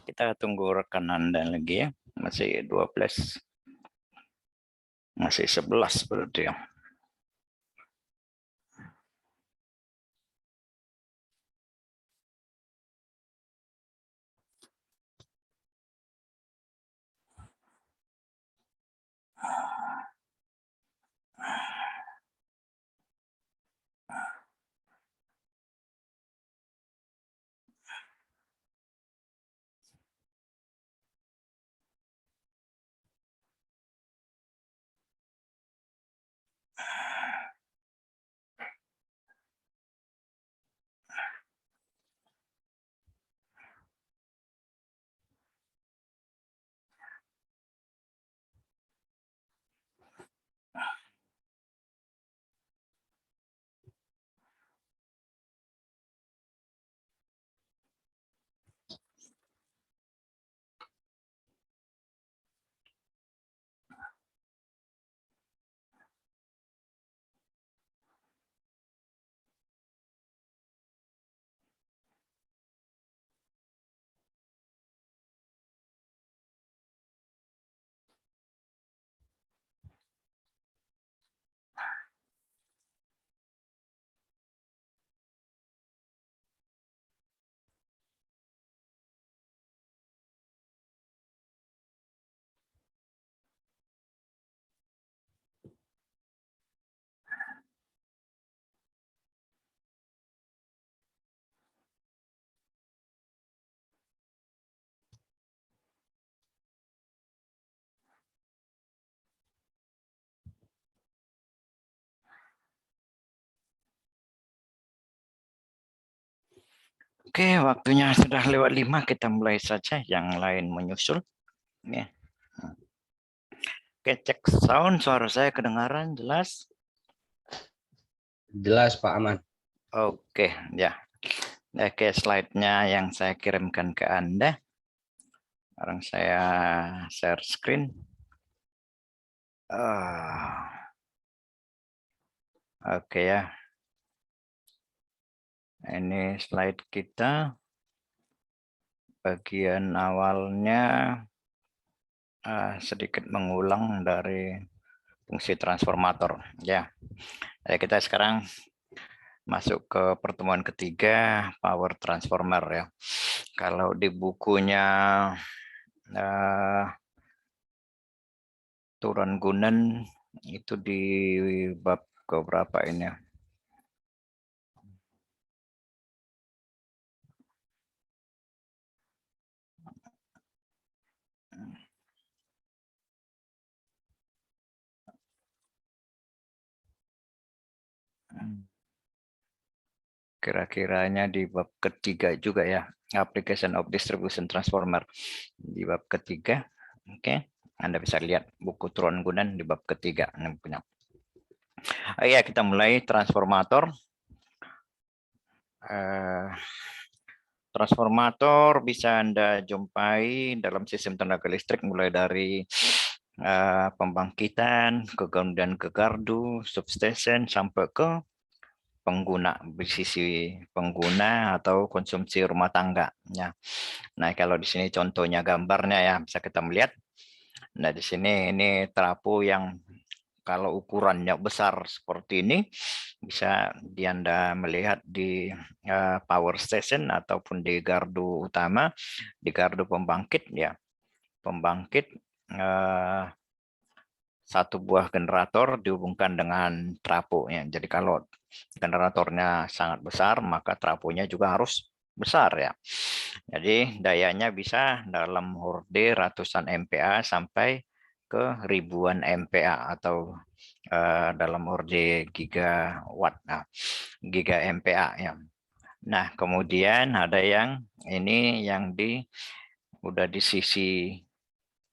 Kita tunggu rekan Anda lagi ya. Masih 12. Masih 11 berarti ya. Oke, waktunya sudah lewat 5. Kita mulai saja. Yang lain menyusul. Ya. Oke, cek sound. Suara saya kedengaran jelas? Jelas Pak Aman. Oke, ya. Oke, slide-nya yang saya kirimkan ke Anda. Sekarang saya share screen. Oke ya. Ini slide kita. Bagian awalnya sedikit mengulang dari fungsi transformator. Ya, jadi kita sekarang masuk ke pertemuan ketiga power transformer ya. Kalau di bukunya Turan Gunan itu di bab ke berapa ini ya? Kira-kiranya di bab ketiga juga ya, application of distribution transformer di bab ketiga. Oke, Anda bisa lihat buku Turan Gunan di bab ketiga. Ya, kita mulai transformator. Transformator bisa Anda jumpai dalam sistem tenaga listrik mulai dari pembangkitan, kemudian ke gardu, substation, sampai ke pengguna, sisi pengguna atau konsumsi rumah tangga. Ya. Nah, kalau di sini contohnya gambarnya ya, bisa kita melihat. Nah, di sini ini trafo yang kalau ukurannya besar seperti ini, bisa Anda melihat di power station ataupun di gardu utama, di gardu pembangkit ya. Pembangkit satu buah generator dihubungkan dengan trafo ya. Jadi kalau generatornya sangat besar, maka trafonya juga harus besar ya. Jadi dayanya bisa dalam horde ratusan MPa sampai ke ribuan MPa atau dalam horde gigawatt, giga MPa ya. Nah, kemudian ada yang ini yang udah di sisi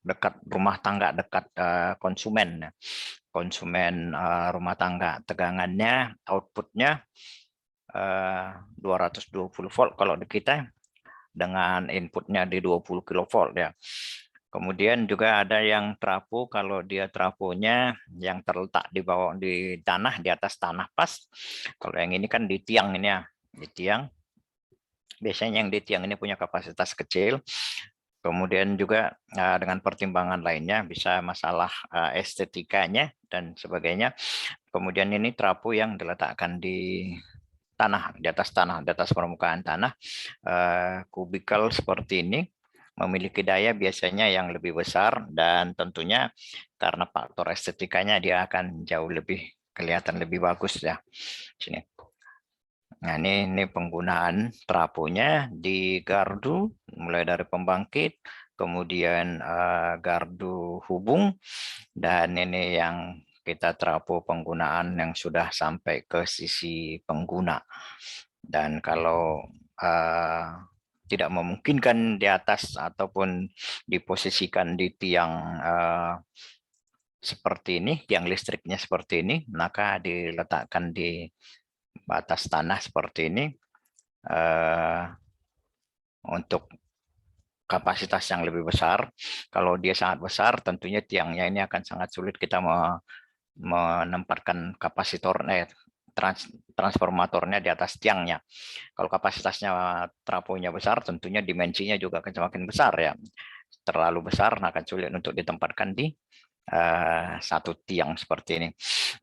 dekat rumah tangga, dekat konsumen. Konsumen rumah tangga, tegangannya, outputnya 220 volt kalau di kita, dengan inputnya di 20 kilovolt ya. Kemudian juga ada yang trafo, kalau dia trafonya yang terletak di bawah di tanah, di atas tanah pas. Kalau yang ini kan di tiang ini ya, di tiang. Biasanya yang di tiang ini punya kapasitas kecil. Kemudian juga dengan pertimbangan lainnya bisa masalah estetikanya dan sebagainya. Kemudian ini trafo yang diletakkan di tanah, di atas permukaan tanah, kubikel seperti ini memiliki daya biasanya yang lebih besar, dan tentunya karena faktor estetikanya dia akan jauh lebih kelihatan lebih bagus ya. Sini. Nah, ini penggunaan trafonya di gardu, mulai dari pembangkit, kemudian gardu hubung, dan ini yang kita trafo penggunaan yang sudah sampai ke sisi pengguna. Dan kalau tidak memungkinkan di atas ataupun diposisikan di tiang seperti ini, tiang listriknya seperti ini, maka diletakkan di batas tanah seperti ini untuk kapasitas yang lebih besar. Kalau dia sangat besar, tentunya tiangnya ini akan sangat sulit kita menempatkan kapasitor transformatornya di atas tiangnya. Kalau kapasitasnya trafonya besar, tentunya dimensinya juga akan semakin besar ya. Terlalu besar akan sulit untuk ditempatkan di satu tiang seperti ini.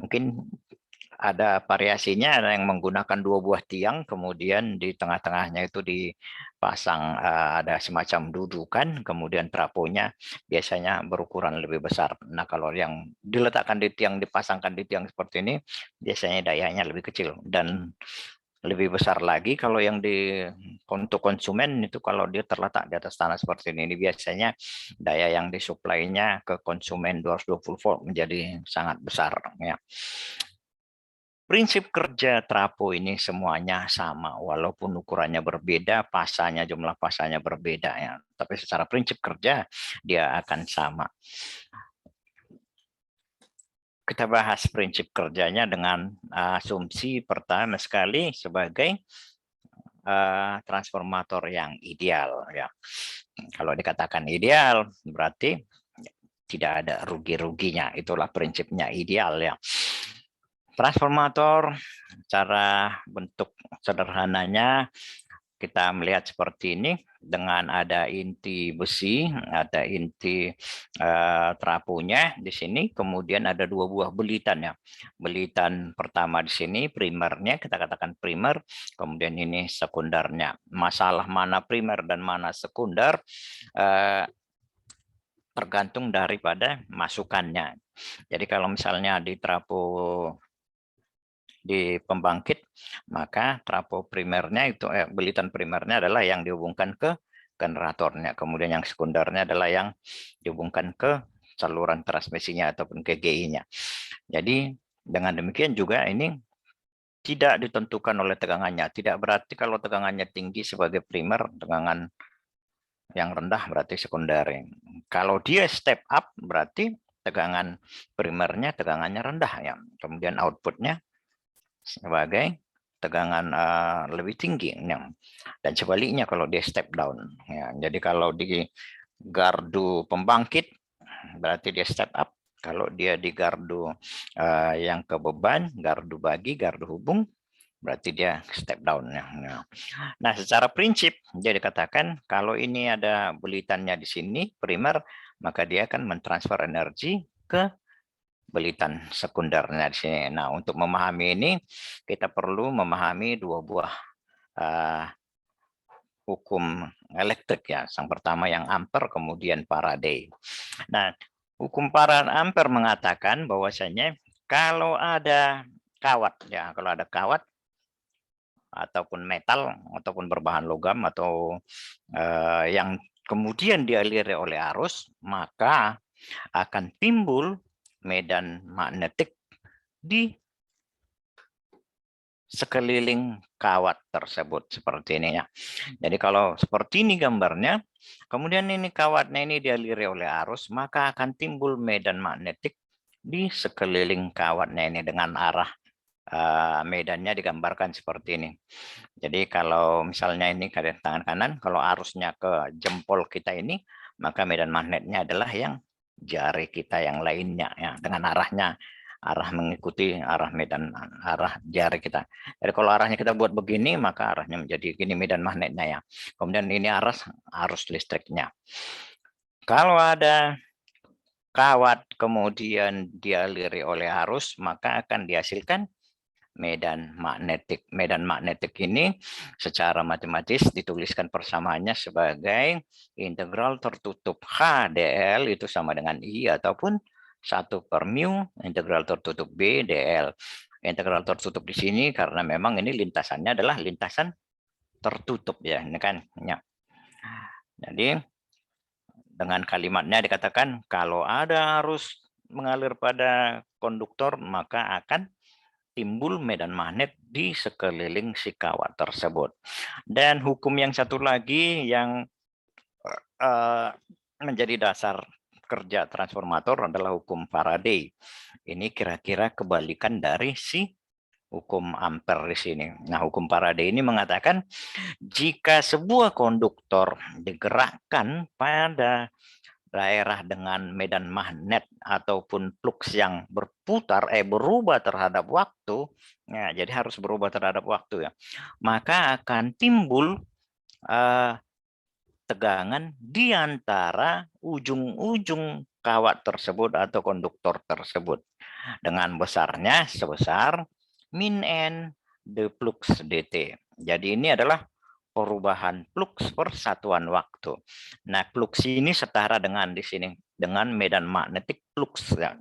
Mungkin ada variasinya, ada yang menggunakan 2 buah tiang, kemudian di tengah-tengahnya itu dipasang ada semacam dudukan, kemudian trafonya biasanya berukuran lebih besar. Nah, kalau yang diletakkan di tiang, dipasangkan di tiang seperti ini, biasanya dayanya lebih kecil, dan lebih besar lagi kalau yang untuk konsumen itu kalau dia terletak di atas tanah seperti ini biasanya daya yang disuplainya ke konsumen 220 volt menjadi sangat besar ya. Prinsip kerja trafo ini semuanya sama, walaupun ukurannya berbeda, jumlah pasanya berbeda ya. Tapi secara prinsip kerja dia akan sama. Kita bahas prinsip kerjanya dengan asumsi pertama sekali sebagai transformator yang ideal ya. Kalau dikatakan ideal berarti tidak ada rugi-ruginya. Itulah prinsipnya ideal ya. Transformator cara bentuk sederhananya kita melihat seperti ini, dengan ada inti besi, ada inti trafonya di sini, kemudian ada 2 buah belitan ya. Belitan pertama di sini primernya, kita katakan primer, kemudian ini sekundernya. Masalah mana primer dan mana sekunder tergantung daripada masukannya. Jadi kalau misalnya di trafo di pembangkit, maka trafo primernya itu belitan primernya adalah yang dihubungkan ke generatornya, kemudian yang sekundernya adalah yang dihubungkan ke saluran transmisinya ataupun ke GI-nya. Jadi dengan demikian juga ini tidak ditentukan oleh tegangannya. Tidak berarti kalau tegangannya tinggi sebagai primer, tegangan yang rendah berarti sekunder. Kalau dia step up berarti tegangan primernya tegangannya rendah ya. Kemudian outputnya sebagai tegangan lebih tinggi ya. Dan sebaliknya kalau dia step down ya. Jadi kalau di gardu pembangkit berarti dia step up, kalau dia di gardu yang ke beban, gardu bagi, gardu hubung, berarti dia step down ya. Nah, secara prinsip dia dikatakan kalau ini ada belitannya di sini primer, maka dia akan mentransfer energi ke belitan sekundernya di sini. Nah, untuk memahami ini kita perlu memahami 2 buah hukum elektrik ya. Yang pertama yang Ampere, kemudian Faraday. Nah, hukum Ampere mengatakan bahwasanya kalau ada kawat ya, kalau ada kawat ataupun metal ataupun berbahan logam atau yang kemudian dialiri oleh arus, maka akan timbul medan magnetik di sekeliling kawat tersebut seperti ini ya. Jadi kalau seperti ini gambarnya, kemudian ini kawatnya ini dialiri oleh arus, maka akan timbul medan magnetik di sekeliling kawatnya ini dengan arah medannya digambarkan seperti ini. Jadi kalau misalnya ini ke tangan kanan, kalau arusnya ke jempol kita ini, maka medan magnetnya adalah yang jari kita yang lainnya ya, dengan arahnya arah mengikuti arah medan, arah jari kita. Jadi kalau arahnya kita buat begini, maka arahnya menjadi gini medan magnetnya ya. Kemudian ini arus listriknya. Kalau ada kawat kemudian dialiri oleh arus, maka akan dihasilkan medan magnetik. Medan magnetik ini secara matematis dituliskan persamaannya sebagai integral tertutup H dl itu sama dengan I ataupun 1 per mu integral tertutup B dl. Integral tertutup di sini karena memang ini lintasannya adalah lintasan tertutup ya, ini kan. Ya. Jadi dengan kalimatnya dikatakan kalau ada arus mengalir pada konduktor maka akan timbul medan magnet di sekeliling si kawat tersebut. Dan hukum yang satu lagi yang menjadi dasar kerja transformator adalah hukum Faraday. Ini kira-kira kebalikan dari si hukum Ampere di sini. Nah, hukum Faraday ini mengatakan jika sebuah konduktor digerakkan pada daerah dengan medan magnet ataupun flux yang berubah terhadap waktu, ya, jadi harus berubah terhadap waktu ya, maka akan timbul tegangan di antara ujung-ujung kawat tersebut atau konduktor tersebut dengan besarnya sebesar min n the flux dt. Jadi ini adalah perubahan flux per satuan waktu. Nah, flux ini setara dengan di sini dengan medan magnetik flux ya.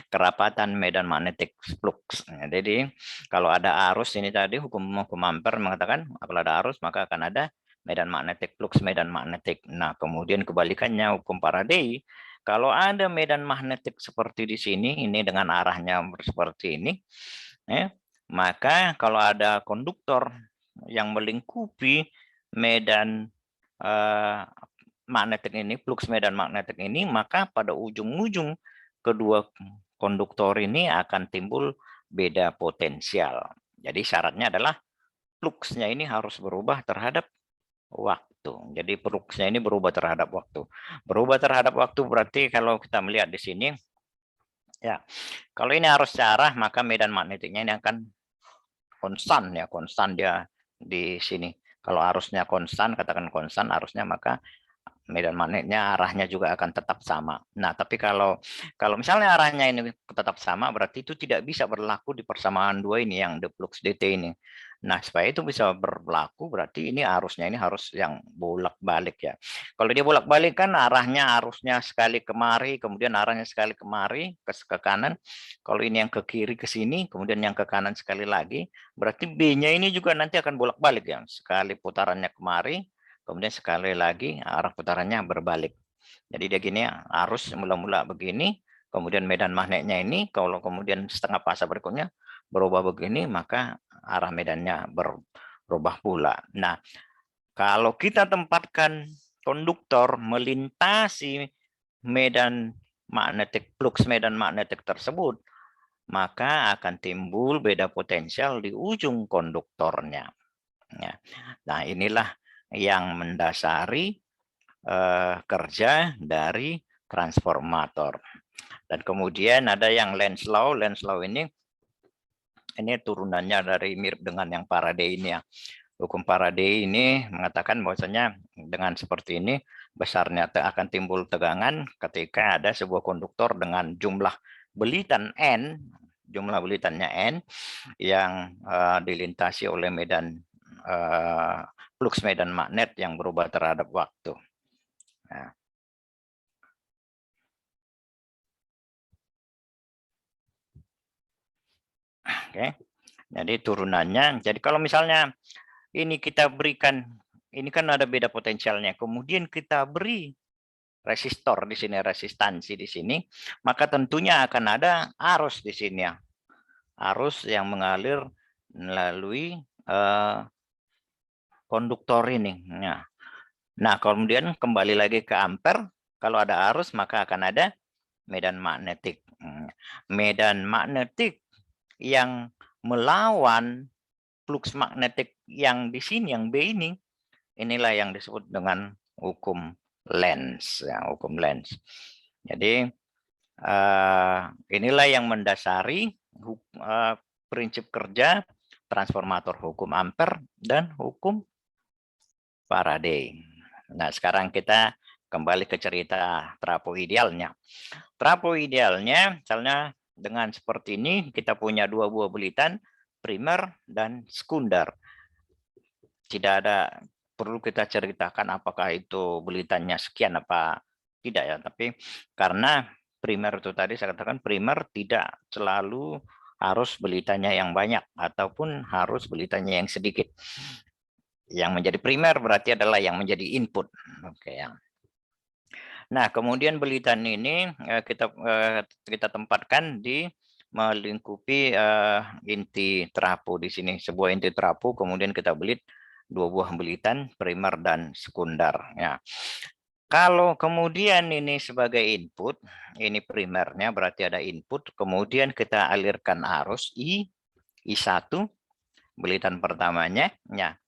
Kerapatan medan magnetik flux. Nah, jadi kalau ada arus ini tadi hukum Ampere mengatakan apabila ada arus maka akan ada medan magnetik flux medan magnetik. Nah, kemudian kebalikannya hukum Faraday, kalau ada medan magnetik seperti di sini ini dengan arahnya seperti ini ya, maka kalau ada konduktor yang melingkupi medan magnetik ini, flux medan magnetik ini, maka pada ujung-ujung kedua konduktor ini akan timbul beda potensial. Jadi syaratnya adalah fluxnya ini harus berubah terhadap waktu. Jadi fluxnya ini berubah terhadap waktu. Berubah terhadap waktu berarti kalau kita melihat di sini, ya, kalau ini arus searah maka medan magnetiknya ini akan konstan ya, konstan dia di sini. Kalau arusnya konstan, katakan konstan arusnya, maka medan magnetnya arahnya juga akan tetap sama. Nah, tapi kalau misalnya arahnya ini tetap sama, berarti itu tidak bisa berlaku di persamaan dua ini yang the flux dt ini. Nah, supaya itu bisa berlaku, berarti ini arusnya ini harus yang bolak-balik ya. Kalau dia bolak-balik kan arahnya arusnya sekali kemari, kemudian arahnya sekali kemari ke kanan. Kalau ini yang ke kiri ke sini, kemudian yang ke kanan sekali lagi, berarti B-nya ini juga nanti akan bolak-balik ya. Sekali putarannya kemari, kemudian sekali lagi arah putarannya berbalik. Jadi dia gini, arus mula-mula begini, kemudian medan magnetnya ini, kalau kemudian setengah fase berikutnya berubah begini, maka arah medannya berubah pula. Nah, kalau kita tempatkan konduktor melintasi medan magnetik, flux medan magnetik tersebut, maka akan timbul beda potensial di ujung konduktornya. Nah, inilah yang mendasari kerja dari transformator. Dan kemudian ada yang Lenz law. Lenz law ini turunannya dari mirip dengan yang Faraday ini ya. Hukum Faraday ini mengatakan bahwasanya dengan seperti ini besarnya akan timbul tegangan ketika ada sebuah konduktor dengan jumlah belitan N, jumlah belitannya N yang dilintasi oleh medan flux medan magnet yang berubah terhadap waktu. Nah. Oke, jadi turunannya. Jadi kalau misalnya ini kita berikan, ini kan ada beda potensialnya. Kemudian kita beri resistor di sini, resistansi di sini, maka tentunya akan ada arus di sini ya, arus yang mengalir melalui konduktor ini. Nah, kemudian kembali lagi ke ampere, kalau ada arus maka akan ada medan magnetik. Medan magnetik yang melawan flux magnetik yang di sini, yang B ini, inilah yang disebut dengan hukum Lenz, ya, hukum Lenz. Jadi Inilah yang mendasari prinsip kerja transformator hukum Ampere dan hukum Faraday. Nah, sekarang kita kembali ke cerita trapo idealnya. Trapo idealnya, misalnya dengan seperti ini, kita punya dua buah belitan, primer dan sekunder. Tidak ada perlu kita ceritakan apakah itu belitannya sekian apa tidak ya, tapi karena primer itu tadi saya katakan primer tidak selalu harus belitannya yang banyak ataupun harus belitannya yang sedikit. Yang menjadi primer berarti adalah yang menjadi input. Oke ya. Nah, kemudian belitan ini kita tempatkan di melingkupi inti trapo di sini, sebuah inti trapo, kemudian kita belit dua buah belitan primer dan sekunder ya. Kalau kemudian ini sebagai input, ini primernya berarti ada input, kemudian kita alirkan arus I1 belitan pertamanya ya.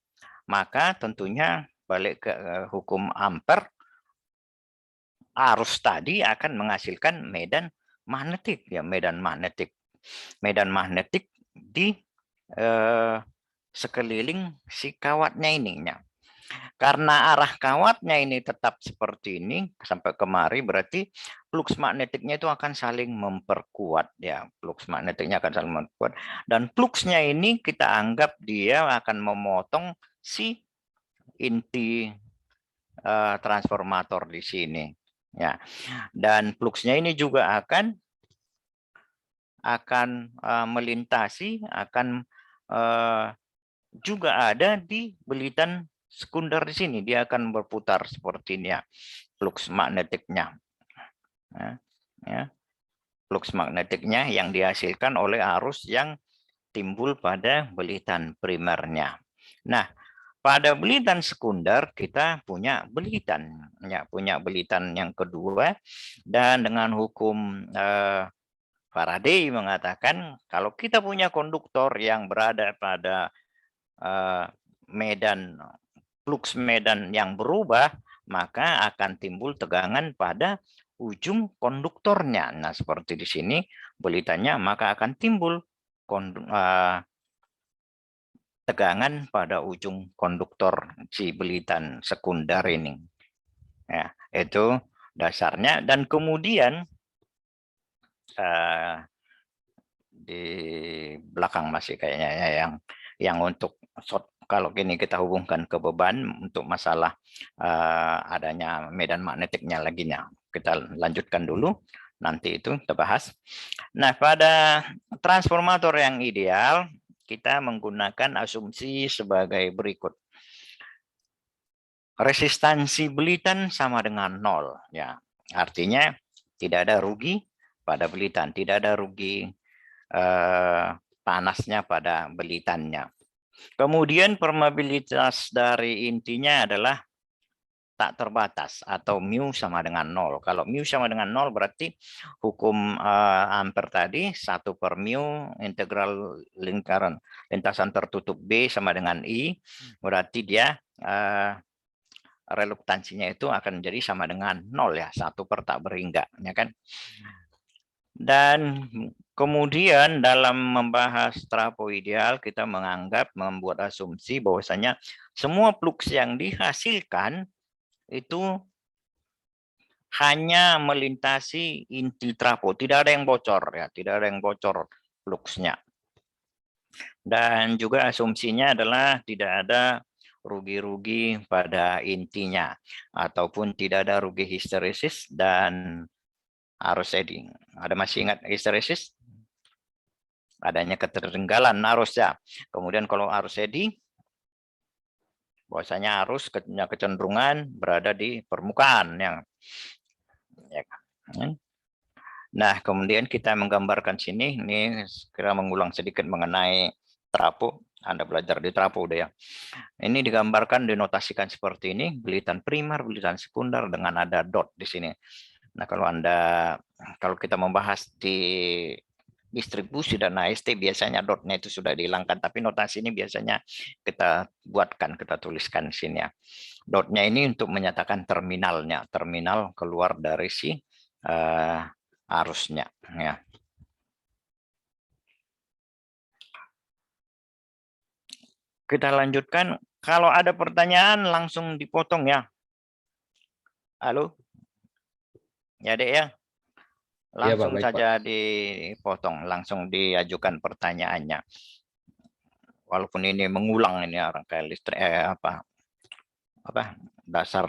Maka tentunya balik ke hukum Ampere, arus tadi akan menghasilkan medan magnetik ya, medan magnetik di sekeliling si kawatnya ininya. Karena arah kawatnya ini tetap seperti ini sampai kemari, berarti flux magnetiknya itu akan saling memperkuat ya, flux magnetiknya akan saling memperkuat, dan fluxnya ini kita anggap dia akan memotong si inti transformator di sini ya, dan fluxnya ini juga akan melintasi, akan juga ada di belitan sekunder di sini, dia akan berputar seperti ini ya, flux magnetiknya ya, flux magnetiknya yang dihasilkan oleh arus yang timbul pada belitan primernya. Nah, pada belitan sekunder kita punya belitan ya, punya belitan yang kedua, dan dengan hukum Faraday mengatakan kalau kita punya konduktor yang berada pada medan flux medan yang berubah, maka akan timbul tegangan pada ujung konduktornya. Nah, seperti di sini belitannya, maka akan timbul tegangan pada ujung konduktor si belitan sekunder ini. Ya, itu dasarnya. Dan kemudian di belakang masih kayaknya ya, yang untuk short, kalau gini kita hubungkan ke beban untuk masalah adanya medan magnetiknya lagi, kita lanjutkan dulu, nanti itu kita bahas. Nah, pada transformator yang ideal kita menggunakan asumsi sebagai berikut. Resistansi belitan sama dengan 0 ya. Artinya tidak ada rugi pada belitan, tidak ada rugi panasnya pada belitannya. Kemudian permeabilitas dari intinya adalah tak terbatas atau mu sama dengan 0. Kalau mu sama dengan 0 berarti hukum Ampere tadi 1/mu integral lingkaran lintasan tertutup B sama dengan I, berarti dia reluktansinya itu akan menjadi sama dengan 0 ya, 1 per tak berhingga ya kan. Dan kemudian dalam membahas trapo ideal kita membuat asumsi bahwasanya semua flux yang dihasilkan itu hanya melintasi inti trapo, tidak ada yang bocor ya, tidak ada yang bocor fluxnya. Dan juga asumsinya adalah tidak ada rugi-rugi pada intinya, ataupun tidak ada rugi histeresis dan arus shedding. Ada masih ingat histeresis? Adanya ketertinggalan arus ya. Kemudian kalau arus shedding, bahwasanya arus kecenderungan berada di permukaan yang ya. Nah, kemudian kita menggambarkan sini, ini kira mengulang sedikit mengenai trapo. Anda belajar di trapo udah ya. Ini digambarkan, dinotasikan seperti ini, belitan primer, belitan sekunder dengan ada dot di sini. Nah, kalau kita membahas di distribusi dan AST biasanya dotnya itu sudah dihilangkan, tapi notasi ini biasanya kita buatkan, kita tuliskan sini ya. Dotnya ini untuk menyatakan terminalnya, terminal keluar dari si arusnya ya. Kita lanjutkan. Kalau ada pertanyaan langsung dipotong ya. Halo? Ya, Dek ya. Iya, Pak. Langsung Baik, Pak. saja dipotong, langsung diajukan pertanyaannya. Walaupun ini mengulang ini orang kayak listrik apa dasar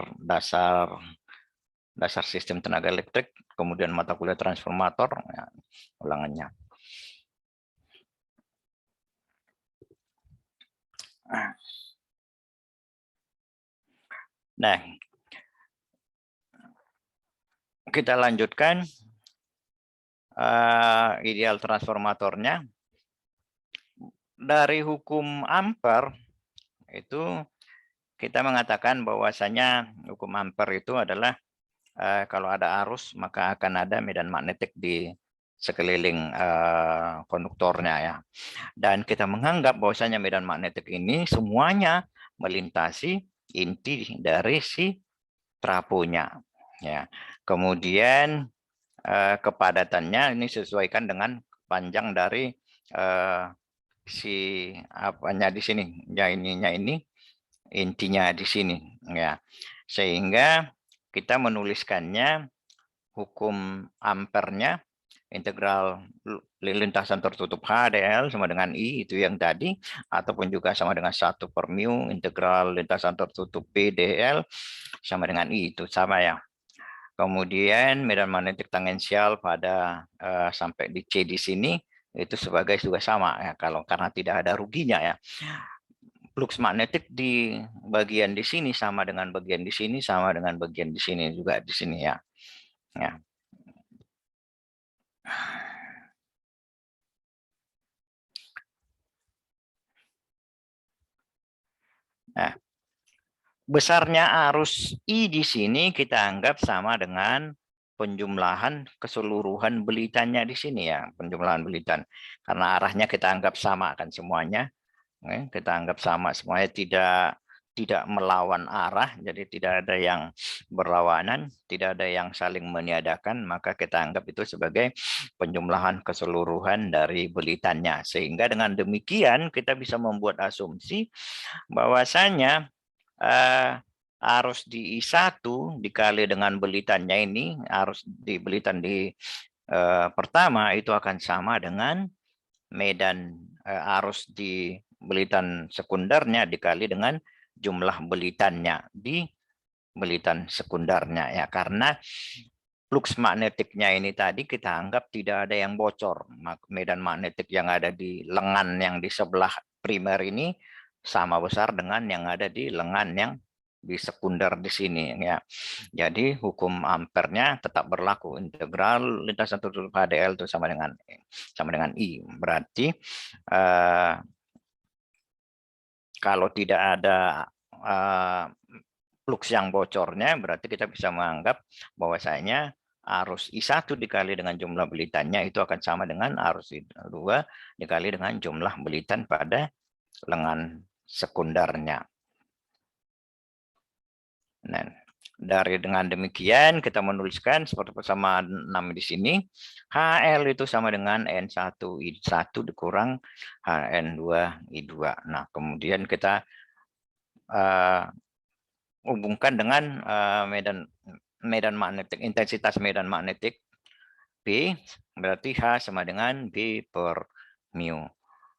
sistem tenaga listrik, kemudian mata kuliah transformator, ya, ulangannya. Nah, kita lanjutkan ideal transformatornya. Dari hukum Ampere itu kita mengatakan bahwasanya hukum Ampere itu adalah kalau ada arus maka akan ada medan magnetik di sekeliling konduktornya ya. Dan kita menganggap bahwasanya medan magnetik ini semuanya melintasi inti dari si trafonya ya. Kemudian kepadatannya ini sesuaikan dengan panjang dari si apanya di sini ya, ininya ini intinya di sini ya, sehingga kita menuliskannya hukum ampernya integral lintasan tertutup HDL sama dengan I itu yang tadi, ataupun juga sama dengan 1 per mu integral lintasan tertutup PDL sama dengan I itu sama ya. Kemudian medan magnetik tangensial pada sampai di C di sini itu sebagai juga sama ya, kalau karena tidak ada ruginya ya. Flux magnetik di bagian di sini sama dengan bagian di sini sama dengan bagian di sini juga di sini ya. Ya. Nah, besarnya arus I di sini kita anggap sama dengan penjumlahan keseluruhan belitannya di sini ya, penjumlahan belitan. Karena arahnya kita anggap sama kan semuanya. Kita anggap sama semuanya, tidak melawan arah, jadi tidak ada yang berlawanan, tidak ada yang saling meniadakan, maka kita anggap itu sebagai penjumlahan keseluruhan dari belitannya. Sehingga dengan demikian kita bisa membuat asumsi bahwasanya arus di I1 dikali dengan belitannya ini, arus di belitan di pertama itu akan sama dengan medan arus di belitan sekundernya dikali dengan jumlah belitannya di belitan sekundernya ya, karena flux magnetiknya ini tadi kita anggap tidak ada yang bocor. Medan magnetik yang ada di lengan yang di sebelah primer ini sama besar dengan yang ada di lengan yang di sekunder di sini ya. Jadi hukum ampernya tetap berlaku, integral lintasan tertutup HDL itu sama dengan I. Berarti kalau tidak ada flux yang bocornya, berarti kita bisa menganggap bahwasanya arus I1 dikali dengan jumlah belitannya itu akan sama dengan arus I2 dikali dengan jumlah belitan pada lengan sekundernya. Nah, dengan demikian kita menuliskan seperti persamaan 6 di sini, HL itu sama dengan N1 I1 dikurang HN2 I2. Nah, kemudian kita hubungkan dengan medan magnetik, intensitas medan magnetik B, berarti H sama dengan B per mu.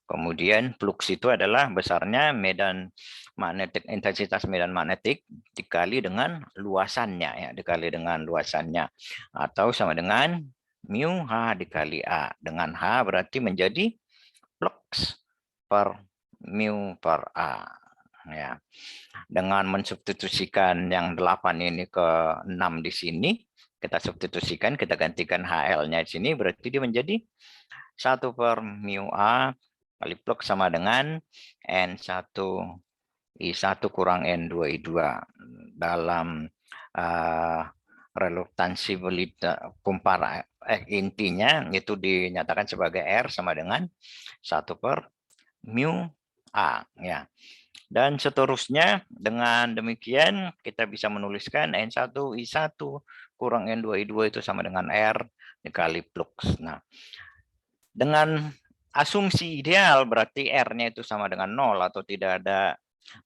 Kemudian flux itu adalah besarnya medan magnetik, intensitas medan magnetik dikali dengan luasannya ya, dikali dengan luasannya, atau sama dengan mu H dikali A. Dengan H berarti menjadi flux per mu per A ya. Dengan mensubstitusikan yang 8 ini ke 6 di sini, kita substitusikan, kita gantikan HL-nya di sini, berarti dia menjadi 1 per mu A kali flux sama dengan N1 I1 kurang N2 I2. Dalam reluktansi kumpar intinya itu dinyatakan sebagai R sama dengan 1 per mu A ya. Dan seterusnya dengan demikian kita bisa menuliskan N1 I1 kurang N2I2 itu sama dengan R dikali flux. Nah, dengan asumsi ideal berarti R-nya itu sama dengan 0 atau tidak ada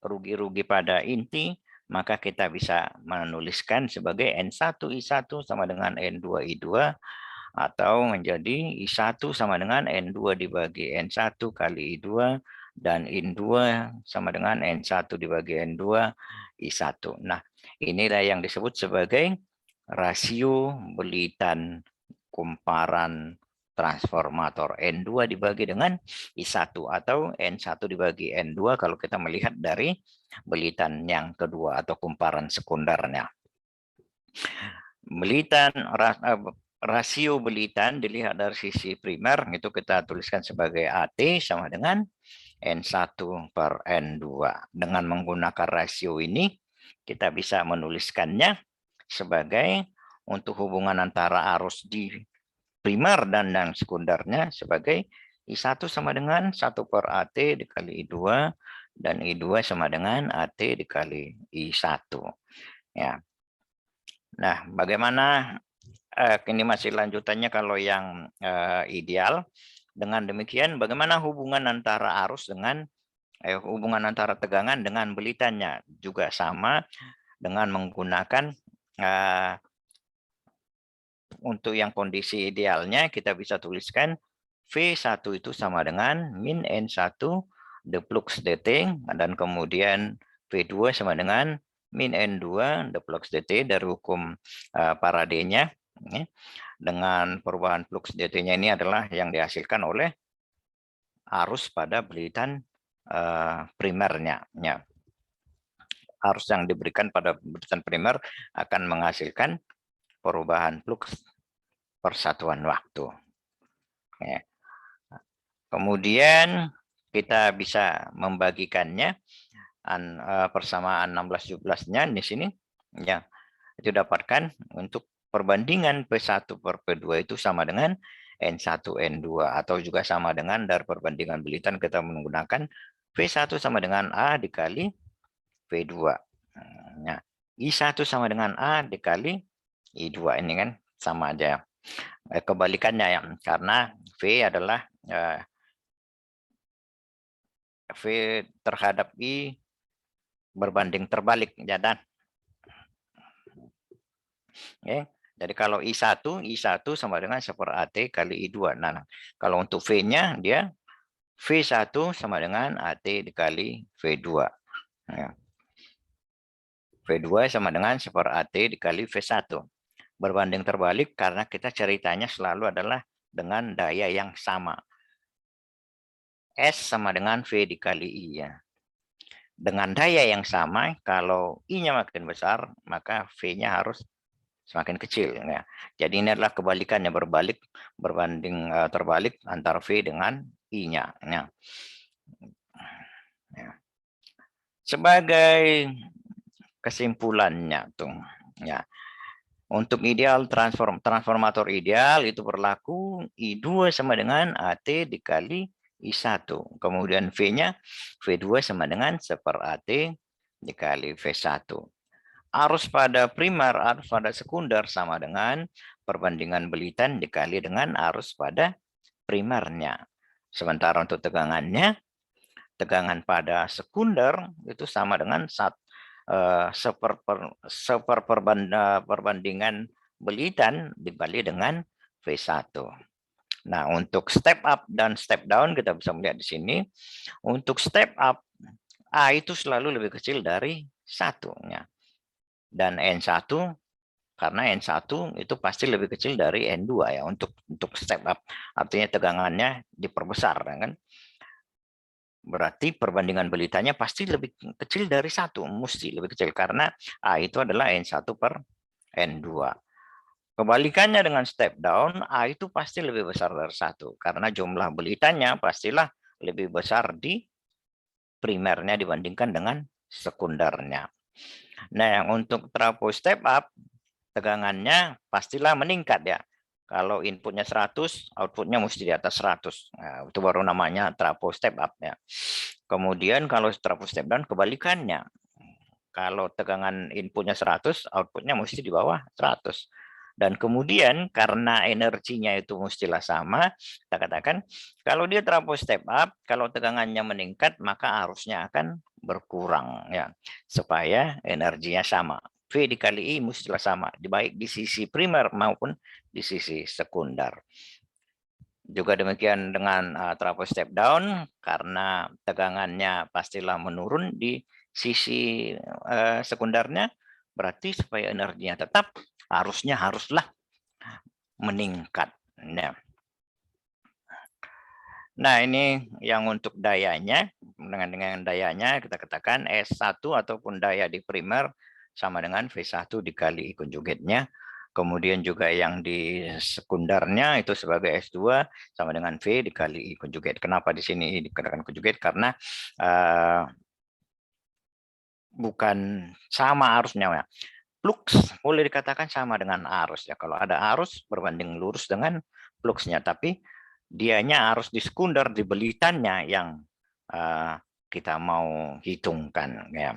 rugi-rugi pada inti, maka kita bisa menuliskan sebagai N1I1 sama dengan N2I2 atau menjadi I1 sama dengan N2 dibagi N1 kali I2 dan N2 sama dengan N1 dibagi N2 I1. Nah, inilah yang disebut sebagai rasio belitan kumparan transformator N2 dibagi dengan I1 atau N1 dibagi N2 kalau kita melihat dari belitan yang kedua atau kumparan sekundernya. Belitan rasio belitan dilihat dari sisi primer itu kita tuliskan sebagai AT sama dengan N1 per N2. Dengan menggunakan rasio ini kita bisa menuliskannya sebagai untuk hubungan antara arus di primer dan sekundernya sebagai I1 sama dengan 1 per AT dikali I2 dan I2 sama dengan AT dikali I1. Ya. Nah, bagaimana ini masih lanjutannya kalau yang ideal. Dengan demikian, bagaimana hubungan antara arus dengan hubungan antara tegangan dengan belitannya juga sama dengan menggunakan untuk yang kondisi idealnya kita bisa tuliskan V1 itu sama dengan min N1 the flux dt dan kemudian V2 sama dengan min N2 the flux dt dari hukum Faraday-nya. Dengan perubahan flux dt-nya ini adalah yang dihasilkan oleh arus pada belitan primernya. Arus yang diberikan pada belitan primer akan menghasilkan perubahan flux persatuan waktu. Kemudian kita bisa membagikannya persamaan 16-17-nya di sini. Ya, itu dapatkan untuk perbandingan P1 per P2 itu sama dengan N1 N2 atau juga sama dengan dari perbandingan belitan kita menggunakan V1 sama dengan A dikali V2. Nah, I1 sama dengan A dikali I2 ini kan sama aja. Kebalikannya ya, karena V adalah V terhadap I berbanding terbalik ya dan. Ya. Jadi kalau I1 sama dengan 1 per AT kali I2. Nah, kalau untuk V-nya dia V1 sama dengan AT dikali V2. Ya. V2 sama dengan 1 per AT dikali V1. Berbanding terbalik karena kita ceritanya selalu adalah dengan daya yang sama. S sama dengan V dikali I ya. Dengan daya yang sama, kalau I-nya makin besar, maka V-nya harus semakin kecil. Ya. Jadi ini adalah kebalikannya, berbanding terbalik antara V dengan I-nya. Ya. Ya. Sebagai kesimpulannya tuh, ya. Untuk ideal transformator ideal itu berlaku I2 sama dengan AT dikali I1. Kemudian V-nya V2 sama dengan 1 per AT dikali V1. Arus pada primer, arus pada sekunder sama dengan perbandingan belitan dikali dengan arus pada primernya. Sementara untuk tegangannya, tegangan pada sekunder itu sama dengan perbandingan belitan dikali dengan V1. Nah, untuk step up dan step down kita bisa melihat di sini. Untuk step up, A itu selalu lebih kecil dari 1-nya. Dan N1 karena N1 itu pasti lebih kecil dari N2 ya untuk step up. Artinya tegangannya diperbesar kan. Berarti perbandingan belitannya pasti lebih kecil dari 1, mesti lebih kecil karena A itu adalah N1 per N2. Kebalikannya dengan step down, A itu pasti lebih besar dari 1 karena jumlah belitannya pastilah lebih besar di primernya dibandingkan dengan sekundernya. Nah, untuk trafo step up, tegangannya pastilah meningkat ya. Kalau inputnya 100, outputnya mesti di atas 100. Nah, itu baru namanya trafo step up ya. Kemudian kalau trafo step down kebalikannya. Kalau tegangan inputnya 100, outputnya mesti di bawah 100. Dan kemudian karena energinya itu mestilah sama, kita katakan kalau dia trafo step up, kalau tegangannya meningkat maka arusnya akan berkurang ya, supaya energinya sama. V dikali I mestilah sama, baik di sisi primer maupun di sisi sekunder. Juga demikian dengan trafo step down, karena tegangannya pastilah menurun di sisi sekundernya, berarti supaya energinya tetap, haruslah meningkat. Nah, ini yang untuk dayanya. Dengan dayanya kita katakan S1 ataupun daya di primer sama dengan V1 dikali I konjugatnya. Kemudian juga yang di sekundernya itu sebagai S2 sama dengan V dikali I konjugat. Kenapa di sini dikatakan konjugat? Karena bukan sama arusnya ya. Flux boleh dikatakan sama dengan arus ya. Kalau ada arus berbanding lurus dengan fluxnya, tapi dianya arus di sekunder di belitannya yang kita mau hitungkan ya.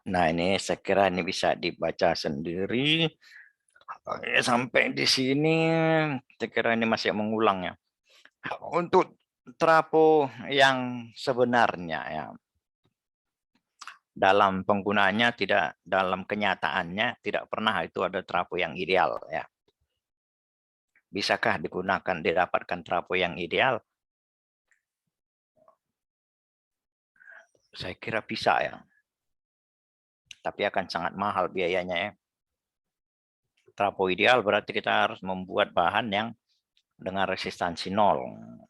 Nah, ini saya kira ini bisa dibaca sendiri. Sampai di sini saya kira ini masih mengulang ya. Untuk trafo yang sebenarnya ya, dalam penggunaannya dalam kenyataannya tidak pernah itu ada trafo yang ideal ya. Bisakah didapatkan trafo yang ideal? Saya kira bisa ya. Tapi akan sangat mahal biayanya ya. Trafo ideal berarti kita harus membuat bahan yang dengan resistansi 0.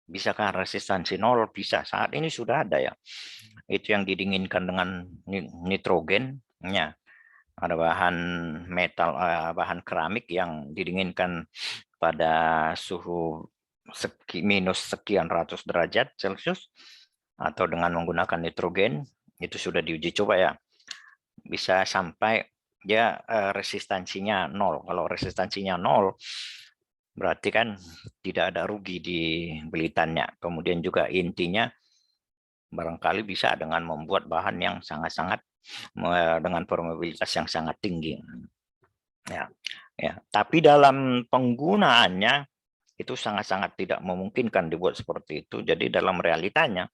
Bisakah resistansi 0? Bisa. Saat ini sudah ada ya. Itu yang didinginkan dengan nitrogen. Ya. Ada bahan metal, bahan keramik yang didinginkan pada suhu minus sekian ratus derajat Celcius atau dengan menggunakan nitrogen. Itu sudah diuji coba ya. Bisa sampai ya resistansinya 0. Kalau resistansinya 0 berarti kan tidak ada rugi di belitannya. Kemudian juga intinya barangkali bisa dengan membuat bahan yang sangat-sangat dengan permeabilitas yang sangat tinggi. Ya. Tapi dalam penggunaannya itu sangat-sangat tidak memungkinkan dibuat seperti itu. Jadi dalam realitanya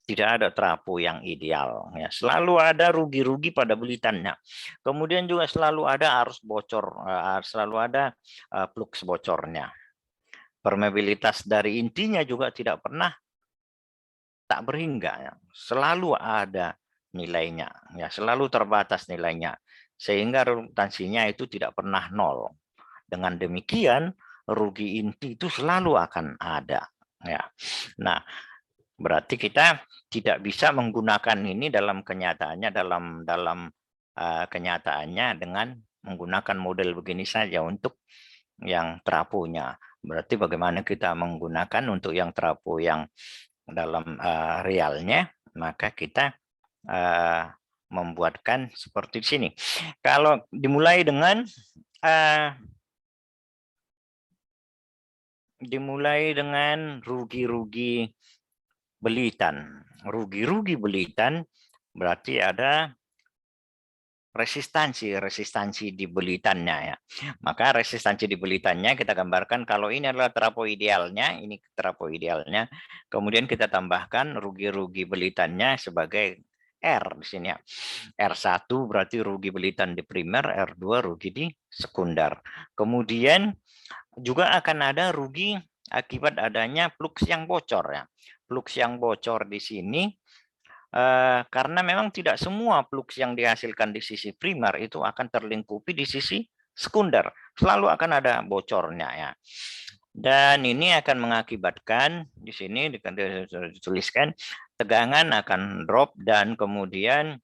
tidak ada trafo yang ideal. Ya. Selalu ada rugi-rugi pada belitannya. Kemudian juga selalu ada arus bocor, selalu ada flux bocornya. Permeabilitas dari intinya juga tidak pernah tak berhingga. Ya. Selalu ada nilainya. Ya. Selalu terbatas nilainya. Sehingga resultansinya itu tidak pernah nol. Dengan demikian, rugi inti itu selalu akan ada. Ya. Nah, berarti kita tidak bisa menggunakan ini dalam kenyataannya, dalam kenyataannya dengan menggunakan model begini saja untuk yang trafonya. Berarti bagaimana kita menggunakan untuk yang trafo yang dalam realnya, maka kita membuatkan seperti di sini. Kalau dimulai dengan rugi-rugi belitan. Rugi-rugi belitan berarti ada resistansi di belitannya ya. Maka resistansi di belitannya kita gambarkan kalau ini adalah trafo idealnya, ini trafo idealnya. Kemudian kita tambahkan rugi-rugi belitannya sebagai R di sini ya. R1 berarti rugi belitan di primer, R2 rugi di sekunder. Kemudian juga akan ada rugi akibat adanya flux yang bocor ya. Flux yang bocor di sini karena memang tidak semua flux yang dihasilkan di sisi primer itu akan terlingkupi di sisi sekunder. Selalu akan ada bocornya ya. Dan ini akan mengakibatkan di sini dituliskan tegangan akan drop dan kemudian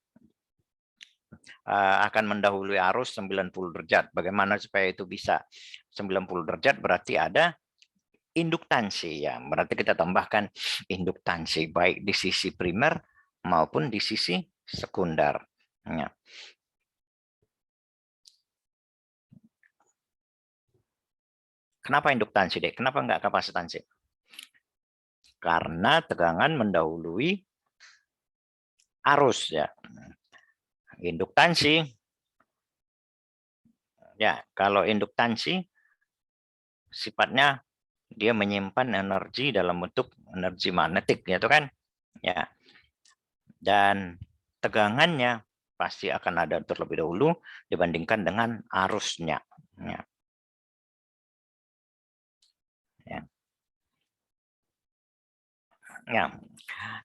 akan mendahului arus 90 derajat. Bagaimana supaya itu bisa 90 derajat? Berarti ada induktansi ya. Berarti kita tambahkan induktansi baik di sisi primer maupun di sisi sekunder. Ya. Kenapa induktansi, Dek? Kenapa enggak kapasitansi? karena tegangan mendahului arus ya. Induktansi ya, kalau induktansi sifatnya dia menyimpan energi dalam bentuk energi magnetik gitu kan ya, dan tegangannya pasti akan ada terlebih dahulu dibandingkan dengan arusnya ya. Ya.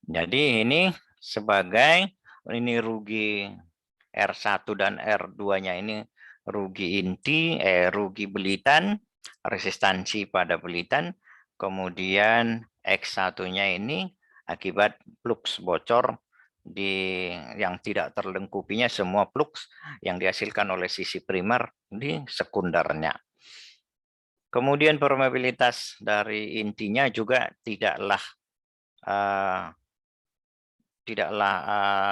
Jadi ini sebagai rugi R1 dan R2-nya ini rugi inti, rugi belitan, resistansi pada belitan, kemudian X1-nya ini akibat flux bocor yang tidak terlengkupinya semua flux yang dihasilkan oleh sisi primer di sekundernya. Kemudian permeabilitas dari intinya juga tidaklah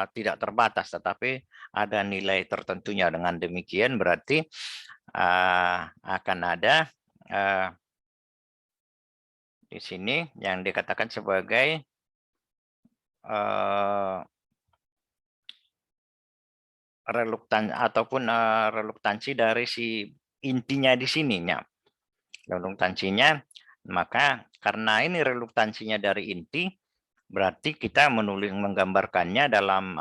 tidak terbatas, tetapi ada nilai tertentunya. Dengan demikian berarti akan ada di sini yang dikatakan sebagai reluktansi dari si intinya di sininya. Reluktansinya, maka karena ini reluktansinya dari inti, berarti kita menggambarkannya dalam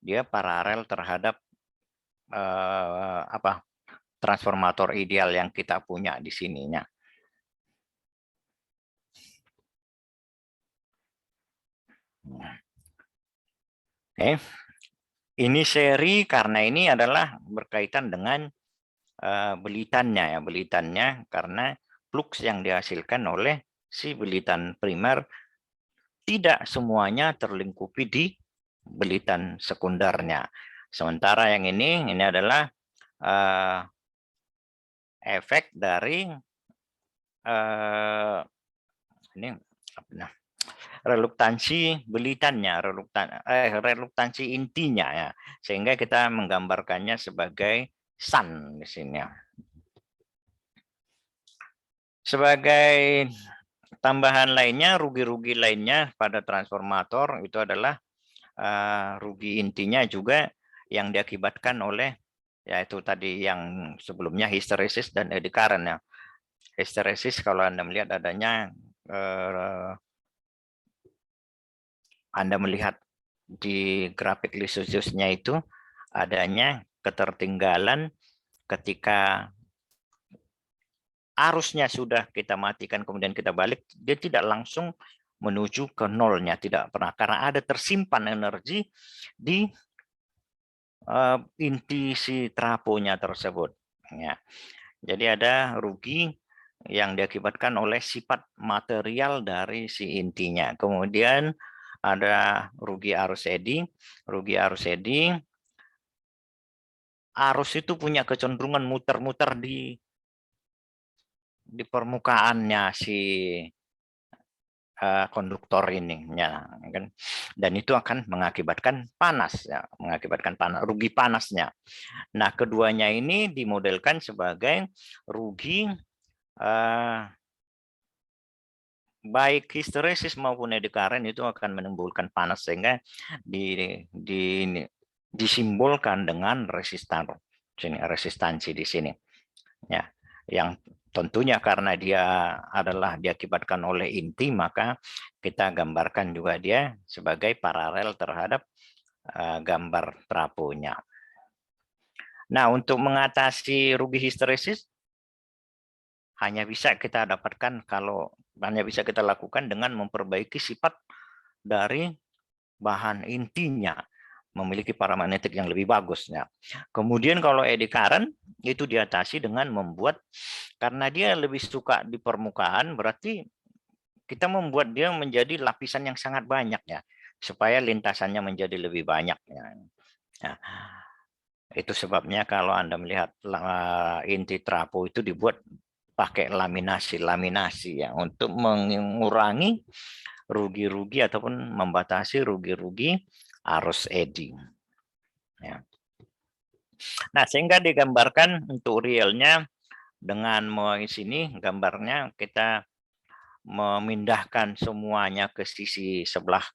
dia paralel terhadap transformator ideal yang kita punya di sininya. Oke. Ini seri karena ini adalah berkaitan dengan belitannya ya, belitannya karena flux yang dihasilkan oleh si belitan primer tidak semuanya terlingkupi di belitan sekundernya. Sementara yang ini adalah efek dari reluktansi belitannya, reluktansi intinya ya, sehingga kita menggambarkannya sebagai sun di sini. Sebagai tambahan lainnya, rugi-rugi lainnya pada transformator itu adalah rugi intinya juga yang diakibatkan oleh yaitu tadi yang sebelumnya histeresis dan eddy current ya. Histeresis kalau Anda melihat adanya Anda melihat di grafik Lisiusnya itu adanya ketertinggalan ketika arusnya sudah kita matikan kemudian kita balik, dia tidak langsung menuju ke nolnya, tidak pernah, karena ada tersimpan energi di inti si trafonya tersebut ya. Jadi ada rugi yang diakibatkan oleh sifat material dari si intinya. Kemudian ada rugi arus eddy. Rugi arus eddy, arus itu punya kecenderungan muter-muter di permukaannya si konduktor ini ya kan, dan itu akan mengakibatkan panas ya, mengakibatkan rugi panasnya. Nah, keduanya ini dimodelkan sebagai rugi baik histeresis maupun eddy current itu akan menimbulkan panas, sehingga disimbolkan dengan resistansi di sini ya, yang tentunya karena dia adalah diakibatkan oleh inti, maka kita gambarkan juga dia sebagai paralel terhadap gambar trafonya. Nah, untuk mengatasi rugi histeresis hanya bisa kita lakukan dengan memperbaiki sifat dari bahan intinya, memiliki paramagnetik yang lebih bagusnya. Kemudian kalau eddy current itu diatasi dengan membuat, karena dia lebih suka di permukaan, berarti kita membuat dia menjadi lapisan yang sangat banyak ya, supaya lintasannya menjadi lebih banyak ya. Nah, itu sebabnya kalau Anda melihat inti trafo itu dibuat pakai laminasi ya, untuk mengurangi rugi-rugi ataupun membatasi rugi-rugi arus eddy. Ya. Nah, sehingga digambarkan untuk realnya dengan mau sini gambarnya kita memindahkan semuanya ke sisi sebelah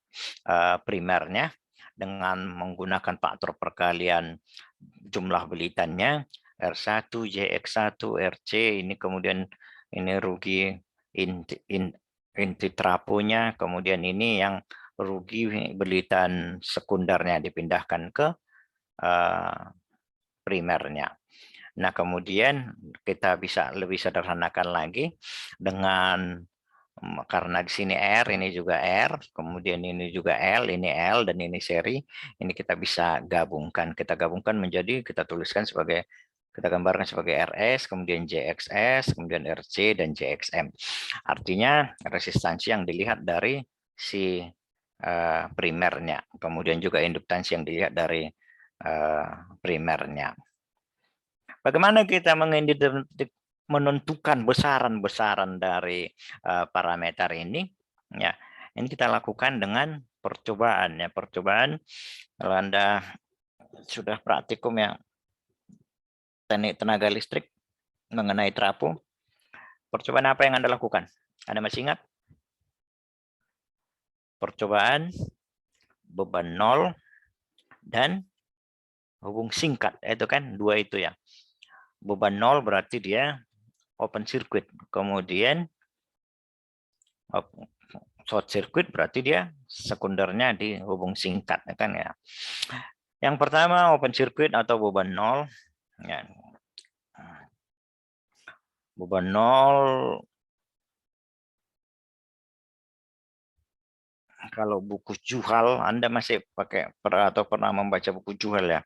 primernya dengan menggunakan faktor perkalian jumlah belitannya R1, JX1, RC, ini kemudian ini rugi inti traponya, kemudian ini yang rugi belitan sekundernya dipindahkan ke primernya. Nah, kemudian kita bisa lebih sederhanakan lagi dengan karena di sini R, ini juga R, kemudian ini juga L, ini L, dan ini seri. Ini kita bisa gabungkan. Kita gabungkan menjadi, kita tuliskan sebagai, kita gambarkan sebagai RS, kemudian JXS, kemudian RC, dan JXM. Artinya resistansi yang dilihat dari si primernya. Kemudian juga induktansi yang dilihat dari primernya. Bagaimana kita menentukan besaran-besaran dari parameter ini? Ya, ini kita lakukan dengan percobaan. Ya, percobaan kalau Anda sudah praktikum ya teknik tenaga listrik mengenai trafo, percobaan apa yang Anda lakukan? Anda masih ingat? Percobaan beban nol dan hubung singkat, itu kan dua itu ya. Beban nol berarti dia open circuit, kemudian short circuit berarti dia sekundernya di hubung singkat, kan ya. Yang pertama open circuit atau beban nol, ya. Beban nol kalau buku Juhal, Anda masih pakai atau pernah membaca buku Juhal ya,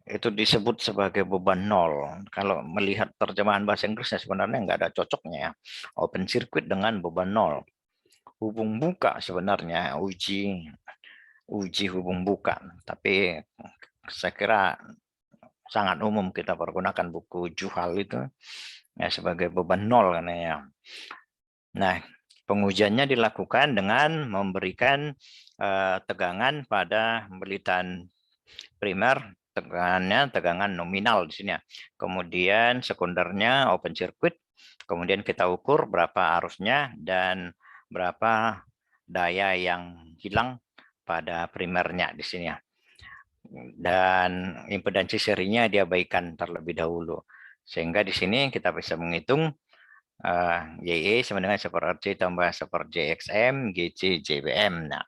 itu disebut sebagai beban nol. Kalau melihat terjemahan bahasa Inggrisnya sebenarnya nggak ada cocoknya ya. Open circuit dengan beban nol. Hubung buka sebenarnya uji hubung buka, tapi saya kira sangat umum kita pergunakan buku Juhal itu ya sebagai beban nol karena ya. Nah, pengujiannya dilakukan dengan memberikan tegangan pada belitan primer, tegangannya tegangan nominal di sini ya. Kemudian sekundernya open circuit, kemudian kita ukur berapa arusnya dan berapa daya yang hilang pada primernya di sini ya. Dan impedansi serinya diabaikan terlebih dahulu. Sehingga di sini kita bisa menghitung YE sama dengan 1/C tambah 1/JXM, GC, JBM. Nah,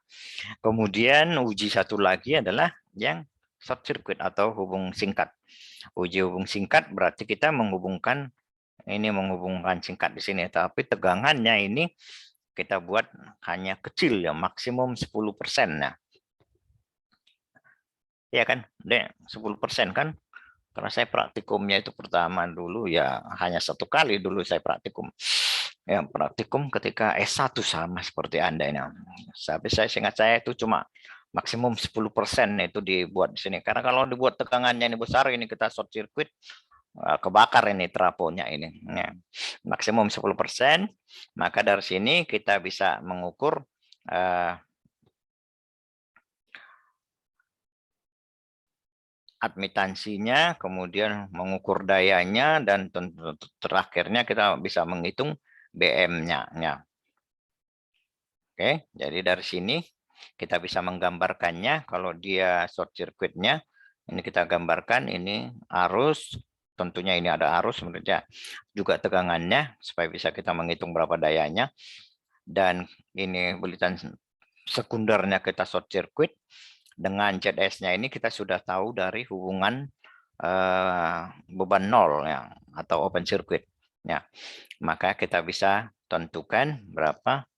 kemudian uji satu lagi adalah yang short circuit atau hubung singkat. Uji hubung singkat berarti kita menghubungkan singkat di sini, tapi tegangannya ini kita buat hanya kecil ya, maksimum 10%. Nah, ya kan, 10% kan? Karena saya praktikumnya itu pertama dulu ya hanya satu kali dulu saya praktikum. Ya, praktikum ketika S1 sama seperti Anda ini. Tapi saya ingat saya itu cuma maksimum 10% itu dibuat di sini. Karena kalau dibuat tegangannya ini besar, ini kita short circuit, kebakar ini trafonya ini. Ya. Maksimum 10%, maka dari sini kita bisa mengukur admitansinya, kemudian mengukur dayanya, dan terakhirnya kita bisa menghitung BM-nya. Oke, jadi dari sini kita bisa menggambarkannya. Kalau dia short circuit-nya, ini kita gambarkan, ini arus, tentunya ini ada arus, sebenarnya juga tegangannya, supaya bisa kita menghitung berapa dayanya. Dan ini belitan sekundernya kita short circuit. Dengan ZS-nya ini kita sudah tahu dari hubungan beban nol ya, atau open circuit. Ya, maka kita bisa tentukan berapa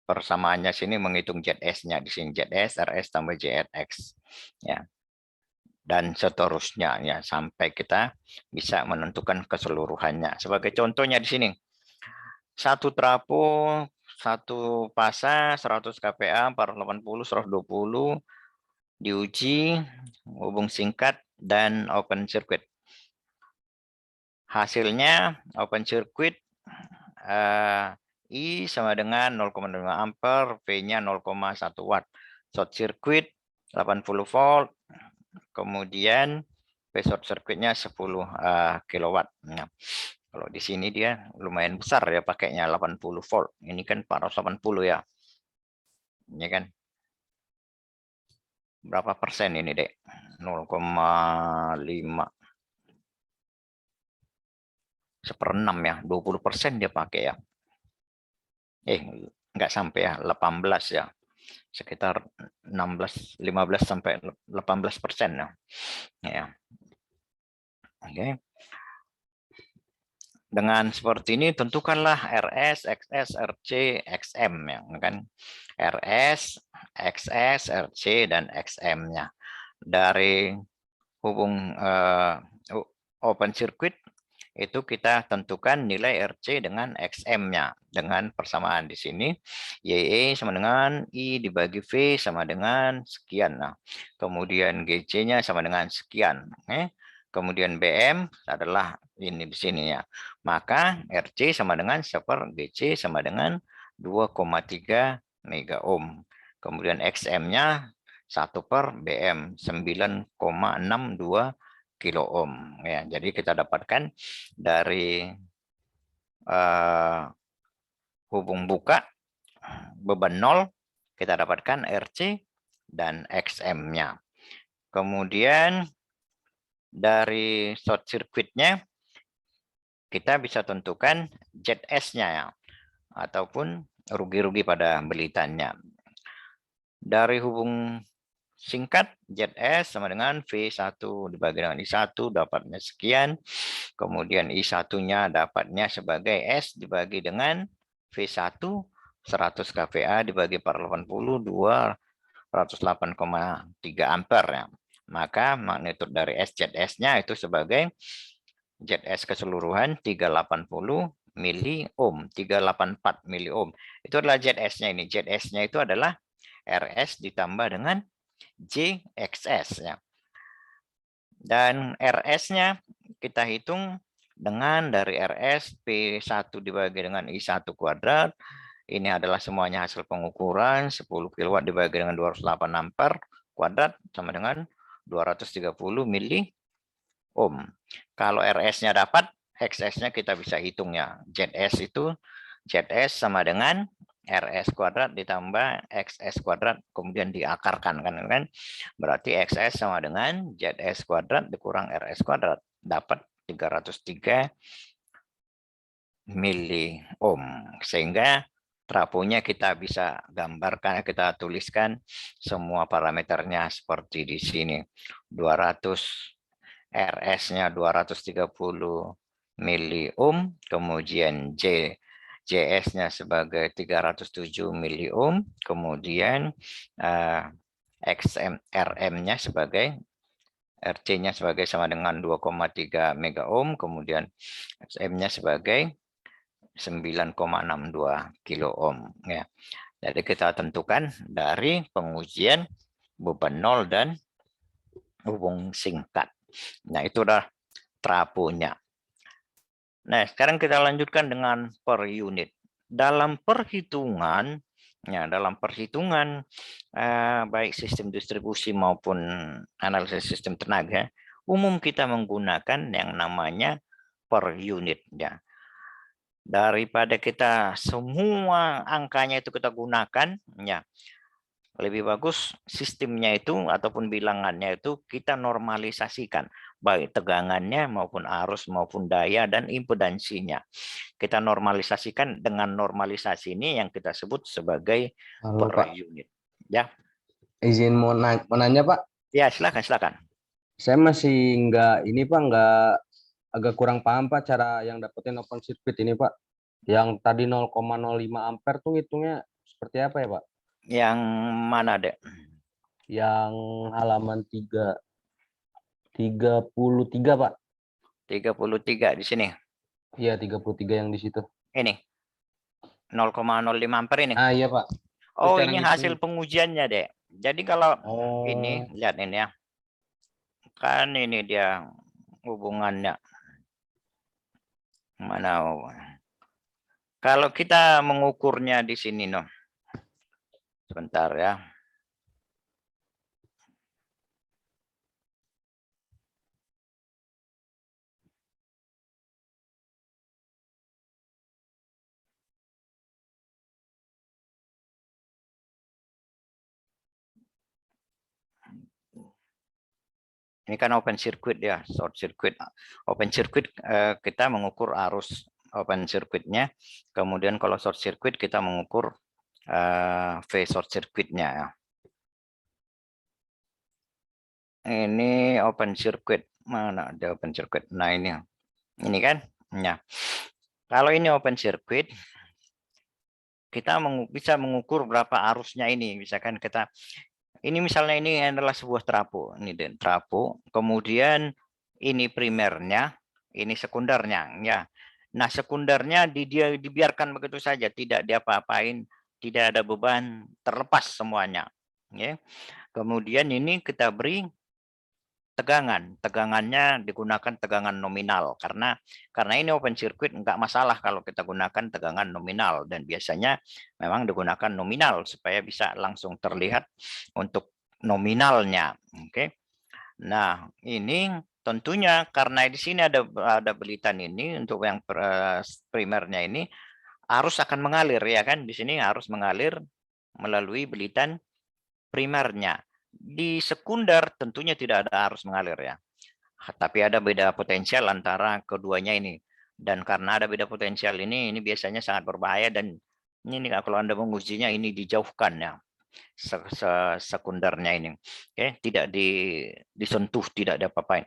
persamaannya sini, menghitung ZS-nya di sini, ZS RS tambah JRX ya, dan seterusnya ya sampai kita bisa menentukan keseluruhannya. Sebagai contohnya di sini, satu trafo, satu fasa 100 kPa 480 120 diuji hubung singkat dan open circuit. Hasilnya open circuit I sama dengan 0,5 ampere, V-nya 0,1 watt. Short circuit 80 volt, kemudian V short circuitnya 10 kilowatt. Nah, Kalau di sini dia lumayan besar ya pakainya 80 volt. Ini kan 480 ya. Ini kan berapa persen ini, Dek? 0,5 1/6 ya. 20% dia pakai ya. Enggak sampai ya, 18 ya. Sekitar 15 sampai 18% ya. Ya. Oke. Dengan seperti ini tentukanlah RS, XS, RC, XM ya kan. RS, XS, RC dan XM-nya. Dari hubung open circuit itu kita tentukan nilai RC dengan XM-nya dengan persamaan di sini YE sama dengan I dibagi V sama dengan sekian. Nah, kemudian GC-nya sama dengan sekian. Kemudian BM adalah ini di sini ya. Maka RC sama dengan 1 per GC sama dengan 2,3 mega ohm. Kemudian XM-nya 1 per BM 9,62 kilo ohm ya. Jadi kita dapatkan dari hubung buka beban 0 kita dapatkan RC dan XM-nya. Kemudian dari short circuit-nya kita bisa tentukan ZS-nya ya ataupun rugi-rugi pada belitannya. Dari hubung singkat ZS sama dengan V1 dibagi dengan I1 dapatnya sekian. Kemudian I1-nya dapatnya sebagai S dibagi dengan V1 100 kVA dibagi per 80 208,3 ampere ya. Maka magnitud dari SZS-nya itu sebagai ZS keseluruhan 380 mili ohm, 384 mili ohm. Itu adalah ZS-nya ini. ZS-nya itu adalah RS ditambah dengan JXS ya. Dan RS-nya kita hitung dengan dari RS P1 dibagi dengan I1 kuadrat. Ini adalah semuanya hasil pengukuran 10 kW dibagi dengan 208 ampere kuadrat sama dengan 230 mili ohm. Kalau RS-nya dapat, XS-nya kita bisa hitung ya. ZS itu ZS sama dengan RS kuadrat ditambah XS kuadrat kemudian diakarkan kan. Berarti XS sama dengan ZS kuadrat dikurang RS kuadrat dapat 303 mili ohm. Sehingga trafonya kita bisa gambarkan, kita tuliskan semua parameternya seperti di sini. 200 RS-nya 230 mili ohm, kemudian JS-nya sebagai 307 mili ohm, kemudian XM RM-nya sebagai RC-nya sebagai sama dengan 2,3 mega ohm, kemudian XM-nya sebagai 9,62 kilo ohm ya. Jadi kita tentukan dari pengujian beban 0 dan hubung singkat. Nah, itu udah trafonya. Nah, sekarang kita lanjutkan dengan per unit. Dalam perhitungan, ya, baik sistem distribusi maupun analisis sistem tenaga, umum kita menggunakan yang namanya per unit. Ya. Daripada kita semua angkanya itu kita gunakan, ya, lebih bagus sistemnya itu ataupun bilangannya itu kita normalisasikan baik tegangannya maupun arus maupun daya dan impedansinya. Kita normalisasikan dengan normalisasi ini yang kita sebut sebagai Halo per Pak, unit. Ya, izin mau nanya Pak. ya silakan silakan. Saya masih nggak agak kurang paham Pak cara yang dapetin open circuit ini Pak. Yang tadi 0,05 ampere tuh hitungnya seperti apa ya Pak? Yang mana, Dek? Yang halaman 33 Pak. 33 di sini. Iya 33 yang di situ. Ini 0,05 ampere ini. Ah iya Pak. Terus Oh, cara ini ngitung. hasil pengujiannya, Dek. Jadi kalau ini Oh, lihat ini ya. Kan ini dia hubungannya. Mana? Kalau kita mengukurnya di sini, no. Sebentar ya. Ini kan open circuit ya, short circuit. Open circuit kita mengukur arus open circuitnya. Kemudian kalau short circuit kita mengukur V short circuitnya. Ya. Ini open circuit. Mana ada open circuit? Nah ini kan. Nah, kalau ini open circuit, kita bisa mengukur berapa arusnya ini. Misalkan kita ini misalnya ini adalah sebuah trapo, ini dan trapo. Kemudian ini primernya, ini sekundernya, ya. Nah sekundernya dia dibiarkan begitu saja, tidak diapa-apain, tidak ada beban, terlepas semuanya. Ya. Kemudian ini kita beri tegangan, tegangannya digunakan tegangan nominal karena ini open circuit enggak masalah kalau kita gunakan tegangan nominal dan biasanya memang digunakan nominal supaya bisa langsung terlihat untuk nominalnya. Oke. Nah, ini tentunya karena di sini ada belitan ini untuk yang primernya ini arus akan mengalir ya kan, di sini harus mengalir melalui belitan primernya. Di sekunder tentunya tidak ada arus mengalir ya. Tapi ada beda potensial antara keduanya ini. Dan karena ada beda potensial ini biasanya sangat berbahaya dan ini kalau Anda mengujinya ini dijauhkan ya. Sekundernya ini. Oke, tidak disentuh, tidak ada apa-apain.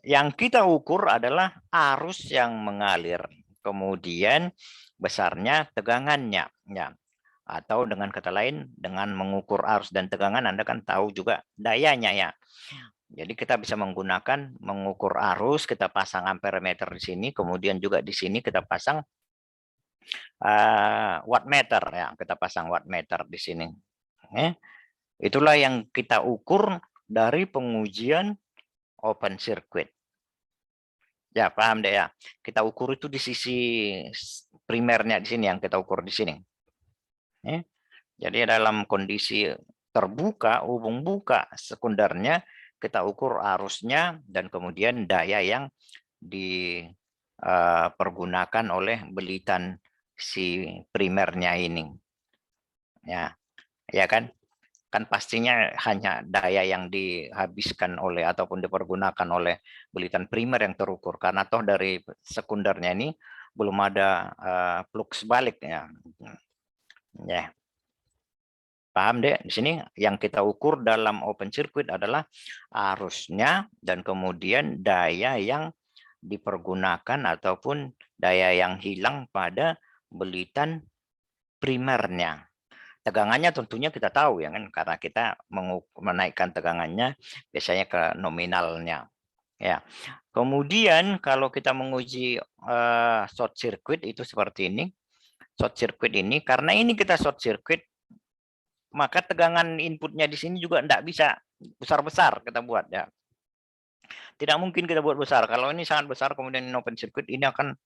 Yang kita ukur adalah arus yang mengalir. Kemudian besarnya tegangannya ya. Atau dengan kata lain, dengan mengukur arus dan tegangan, Anda kan tahu juga dayanya ya. Jadi kita bisa menggunakan mengukur arus, kita pasang amperemeter di sini, kemudian juga di sini kita pasang wattmeter ya, kita pasang wattmeter di sini. Itulah yang kita ukur dari pengujian open circuit. Ya, paham deh ya. Kita ukur itu di sisi primernya di sini yang kita ukur di sini. Jadi dalam kondisi terbuka, hubung buka sekundernya, kita ukur arusnya dan kemudian daya yang dipergunakan oleh belitan si primernya ini. Ya, ya kan? Kan pastinya hanya daya yang dihabiskan oleh ataupun dipergunakan oleh belitan primer yang terukur karena toh dari sekundernya ini belum ada flux balik ya. Ya. Paham deh, di sini yang kita ukur dalam open circuit adalah arusnya dan kemudian daya yang dipergunakan ataupun daya yang hilang pada belitan primernya. Tegangannya tentunya kita tahu ya kan karena kita menaikkan tegangannya biasanya ke nominalnya. Ya. Kemudian kalau kita menguji short circuit itu seperti ini. Short circuit ini karena ini kita short circuit maka tegangan inputnya di sini juga tidak bisa besar-besar kita buat ya. Tidak mungkin kita buat besar. Kalau ini sangat besar kemudian in open circuit ini akan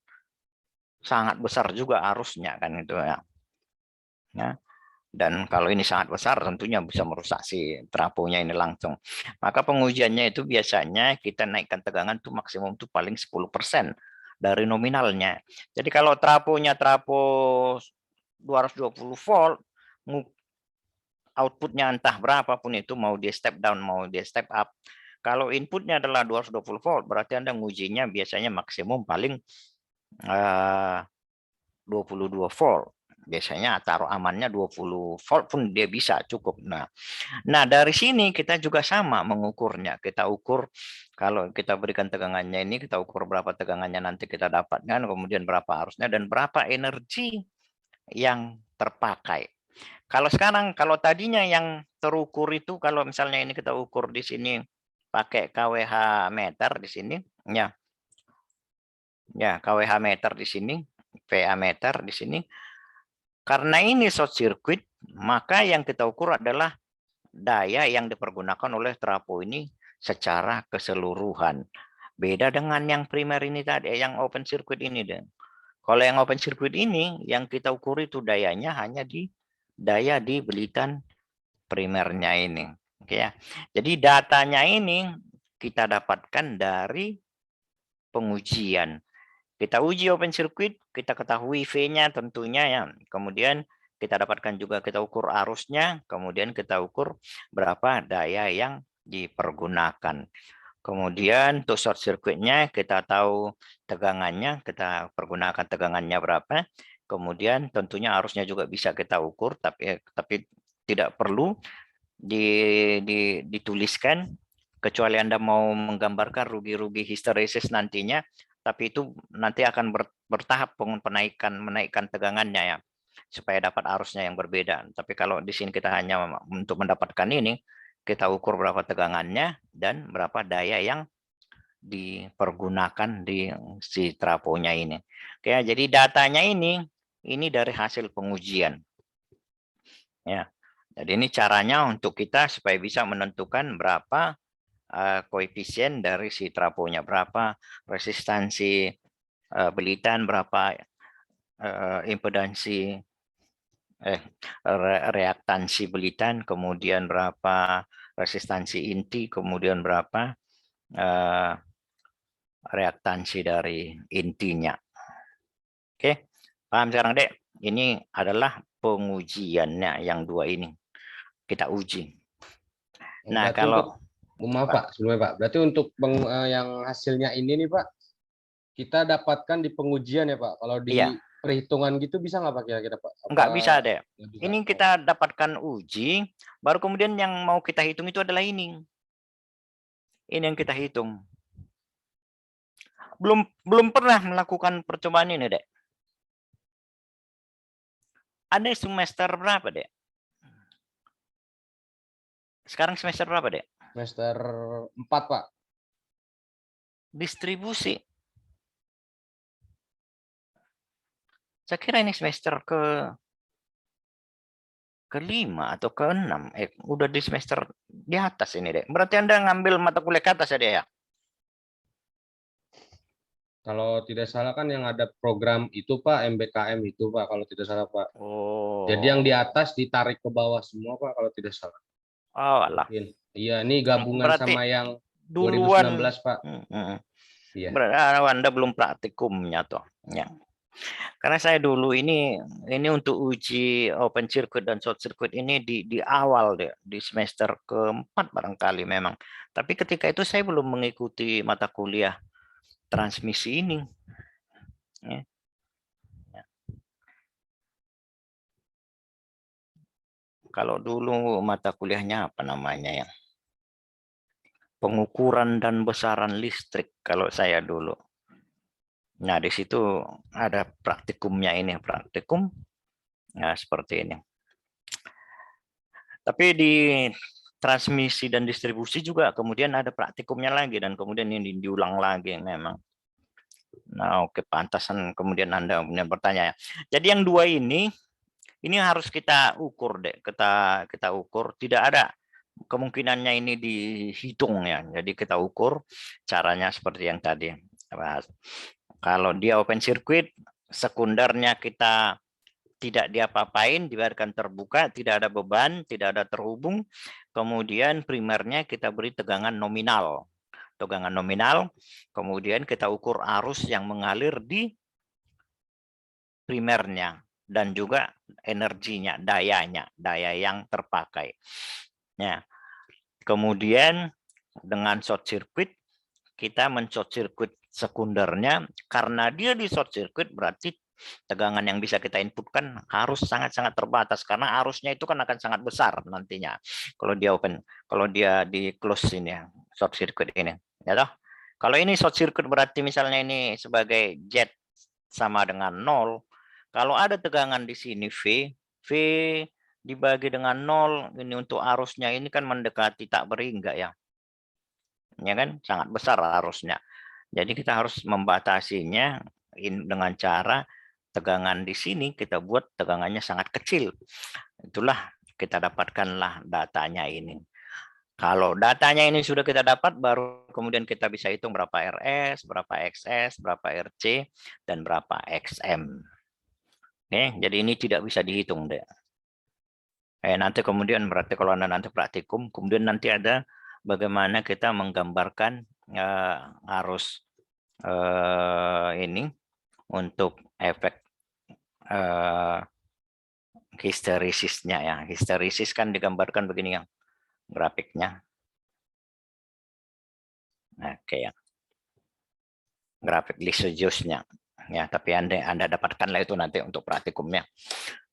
sangat besar juga arusnya kan itu ya. Ya. Dan kalau ini sangat besar tentunya bisa merusak si trafonya ini langsung. Maka pengujiannya itu biasanya kita naikkan tegangan tuh maksimum tuh paling 10% dari nominalnya. Jadi kalau trafonya trafo 220 volt, outputnya entah berapapun itu mau dia step down mau dia step up. Kalau inputnya adalah 220 volt berarti Anda ngujinya biasanya maksimum paling 22 volt. Biasanya taruh amannya 20 volt pun dia bisa cukup. Nah, dari sini kita juga sama mengukurnya. Kita ukur kalau kita berikan tegangannya ini, kita ukur berapa tegangannya nanti kita dapatkan, kemudian berapa arusnya dan berapa energi yang terpakai. Kalau sekarang, kalau tadinya yang terukur itu, kalau misalnya ini kita ukur di sini pakai kWh meter di sini, ya kWh meter di sini, VA meter di sini. Karena ini short circuit, maka yang kita ukur adalah daya yang dipergunakan oleh trafo ini secara keseluruhan. Beda dengan yang primer ini tadi, yang open circuit ini. Kalau yang open circuit ini, yang kita ukur itu dayanya hanya di daya di belitan primernya ini. Oke ya. Jadi datanya ini kita dapatkan dari pengujian. Kita uji open circuit, kita ketahui V-nya tentunya ya. Kemudian kita dapatkan juga kita ukur arusnya, kemudian kita ukur berapa daya yang dipergunakan. Kemudian untuk short circuitnya kita tahu tegangannya, kita pergunakan tegangannya berapa. Kemudian tentunya arusnya juga bisa kita ukur, tapi tidak perlu dituliskan kecuali Anda mau menggambarkan rugi-rugi histeresis nantinya, tapi itu nanti akan bertahap menaikkan tegangannya ya, supaya dapat arusnya yang berbeda. Tapi kalau di sini kita hanya untuk mendapatkan ini, kita ukur berapa tegangannya dan berapa daya yang dipergunakan di si trafonya ini. Oke, jadi datanya ini dari hasil pengujian. Ya. Jadi ini caranya untuk kita supaya bisa menentukan berapa koefisien dari si trafonya, berapa resistansi belitan, berapa impedansi reaktansi belitan, kemudian berapa resistansi inti, kemudian berapa reaktansi dari intinya. Oke, paham sekarang, Dek? Ini adalah pengujiannya yang dua ini. Kita uji. Nah, Berarti kalau maaf Pak, sebelumnya Pak. Berarti untuk yang hasilnya ini nih Pak, kita dapatkan di pengujian ya Pak. Kalau iya, di perhitungan gitu bisa nggak Pak kira-kira Pak? nggak bisa, Apa Dek. nggak bisa? Ini Oh, kita dapatkan uji, baru kemudian yang mau kita hitung itu adalah ini. Ini yang kita hitung. Belum pernah melakukan percobaan ini, Dek. Ada semester berapa, Dek? Sekarang semester berapa, Dek? semester 4 Pak. Distribusi. Saya kira ini semester kelima atau keenam. Udah di semester di atas ini, Dek. Berarti Anda ngambil mata kuliah ke atas ya, Dek, ya? Kalau tidak salah kan yang ada program itu Pak, MBKM itu Pak, kalau tidak salah Pak. Jadi yang di Oh. atas ditarik ke bawah semua Pak, kalau tidak salah. Oh, alah. Mungkin. Iya, ini gabungan Berarti sama yang duluan 2019 Pak. Iya. berarti Anda belum praktikumnya toh. Ya. Karena saya dulu ini untuk uji open circuit dan short circuit ini di awal deh, di semester keempat barangkali memang. Tapi ketika itu saya belum mengikuti mata kuliah transmisi ini. Ya. Kalau dulu mata kuliahnya apa namanya ya? Pengukuran dan besaran listrik kalau saya dulu. Nah, di situ ada praktikumnya ini, praktikum. Nah, seperti ini. Tapi di transmisi dan distribusi juga kemudian ada praktikumnya lagi dan kemudian ini diulang lagi memang. Nah, oke, pantasan kemudian Anda kemudian bertanya ya. Jadi yang dua ini harus kita ukur deh, kita ukur, tidak ada kemungkinannya ini dihitung ya. Jadi kita ukur caranya seperti yang tadi. Kalau dia open circuit, sekundernya kita tidak diapa-apain, dibiarkan terbuka, tidak ada beban, tidak ada terhubung. Kemudian primernya kita beri tegangan nominal. Tegangan nominal, kemudian kita ukur arus yang mengalir di primernya dan juga energinya, daya yang terpakai. Ya. Kemudian dengan short circuit, kita men-short circuit sekundernya, karena dia di short circuit berarti tegangan yang bisa kita inputkan harus sangat-sangat terbatas karena arusnya itu kan akan sangat besar nantinya kalau dia open, kalau dia di close ini ya, short circuit ini ya toh. Kalau ini short circuit berarti misalnya ini sebagai jet sama dengan 0, kalau ada tegangan di sini V dibagi dengan 0, ini untuk arusnya ini kan mendekati tak berhingga ya kan, sangat besar arusnya. Jadi kita harus membatasinya dengan cara tegangan di sini kita buat tegangannya sangat kecil. Itulah kita dapatkanlah datanya ini. Kalau datanya ini sudah kita dapat, baru kemudian kita bisa hitung berapa RS, berapa XS, berapa RC, dan berapa XM. Oke, jadi ini tidak bisa dihitung deh. Nanti kemudian berarti kalau Anda nanti praktikum, kemudian nanti ada bagaimana kita menggambarkan arus ini untuk efek histeresisnya ya. Histeresis kan digambarkan begini yang grafiknya. Oke ya. Grafik Lisius-nya. Ya, tapi Anda dapatkanlah itu nanti untuk praktikumnya.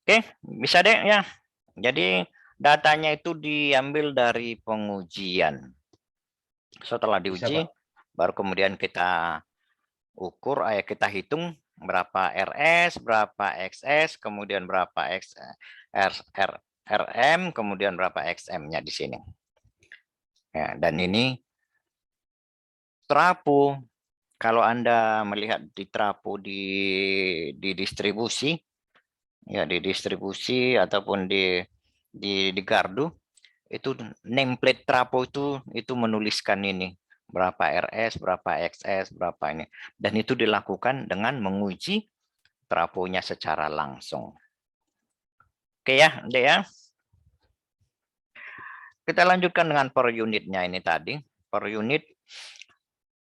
Oke, bisa deh ya. Jadi datanya itu diambil dari pengujian. Setelah Bisa, diuji, Pak. baru kemudian kita ukur, kita hitung berapa RS, berapa XS, kemudian berapa RM, kemudian berapa XM-nya di sini. Ya, dan ini trafo. Kalau Anda melihat di trafo di distribusi, ya di distribusi ataupun di gardu, itu nameplate trafo itu menuliskan ini berapa RS, berapa XS, berapa ini, dan itu dilakukan dengan menguji trafonya secara langsung. Oke ya, Dek ya. Kita lanjutkan dengan per unitnya ini tadi. Per unit,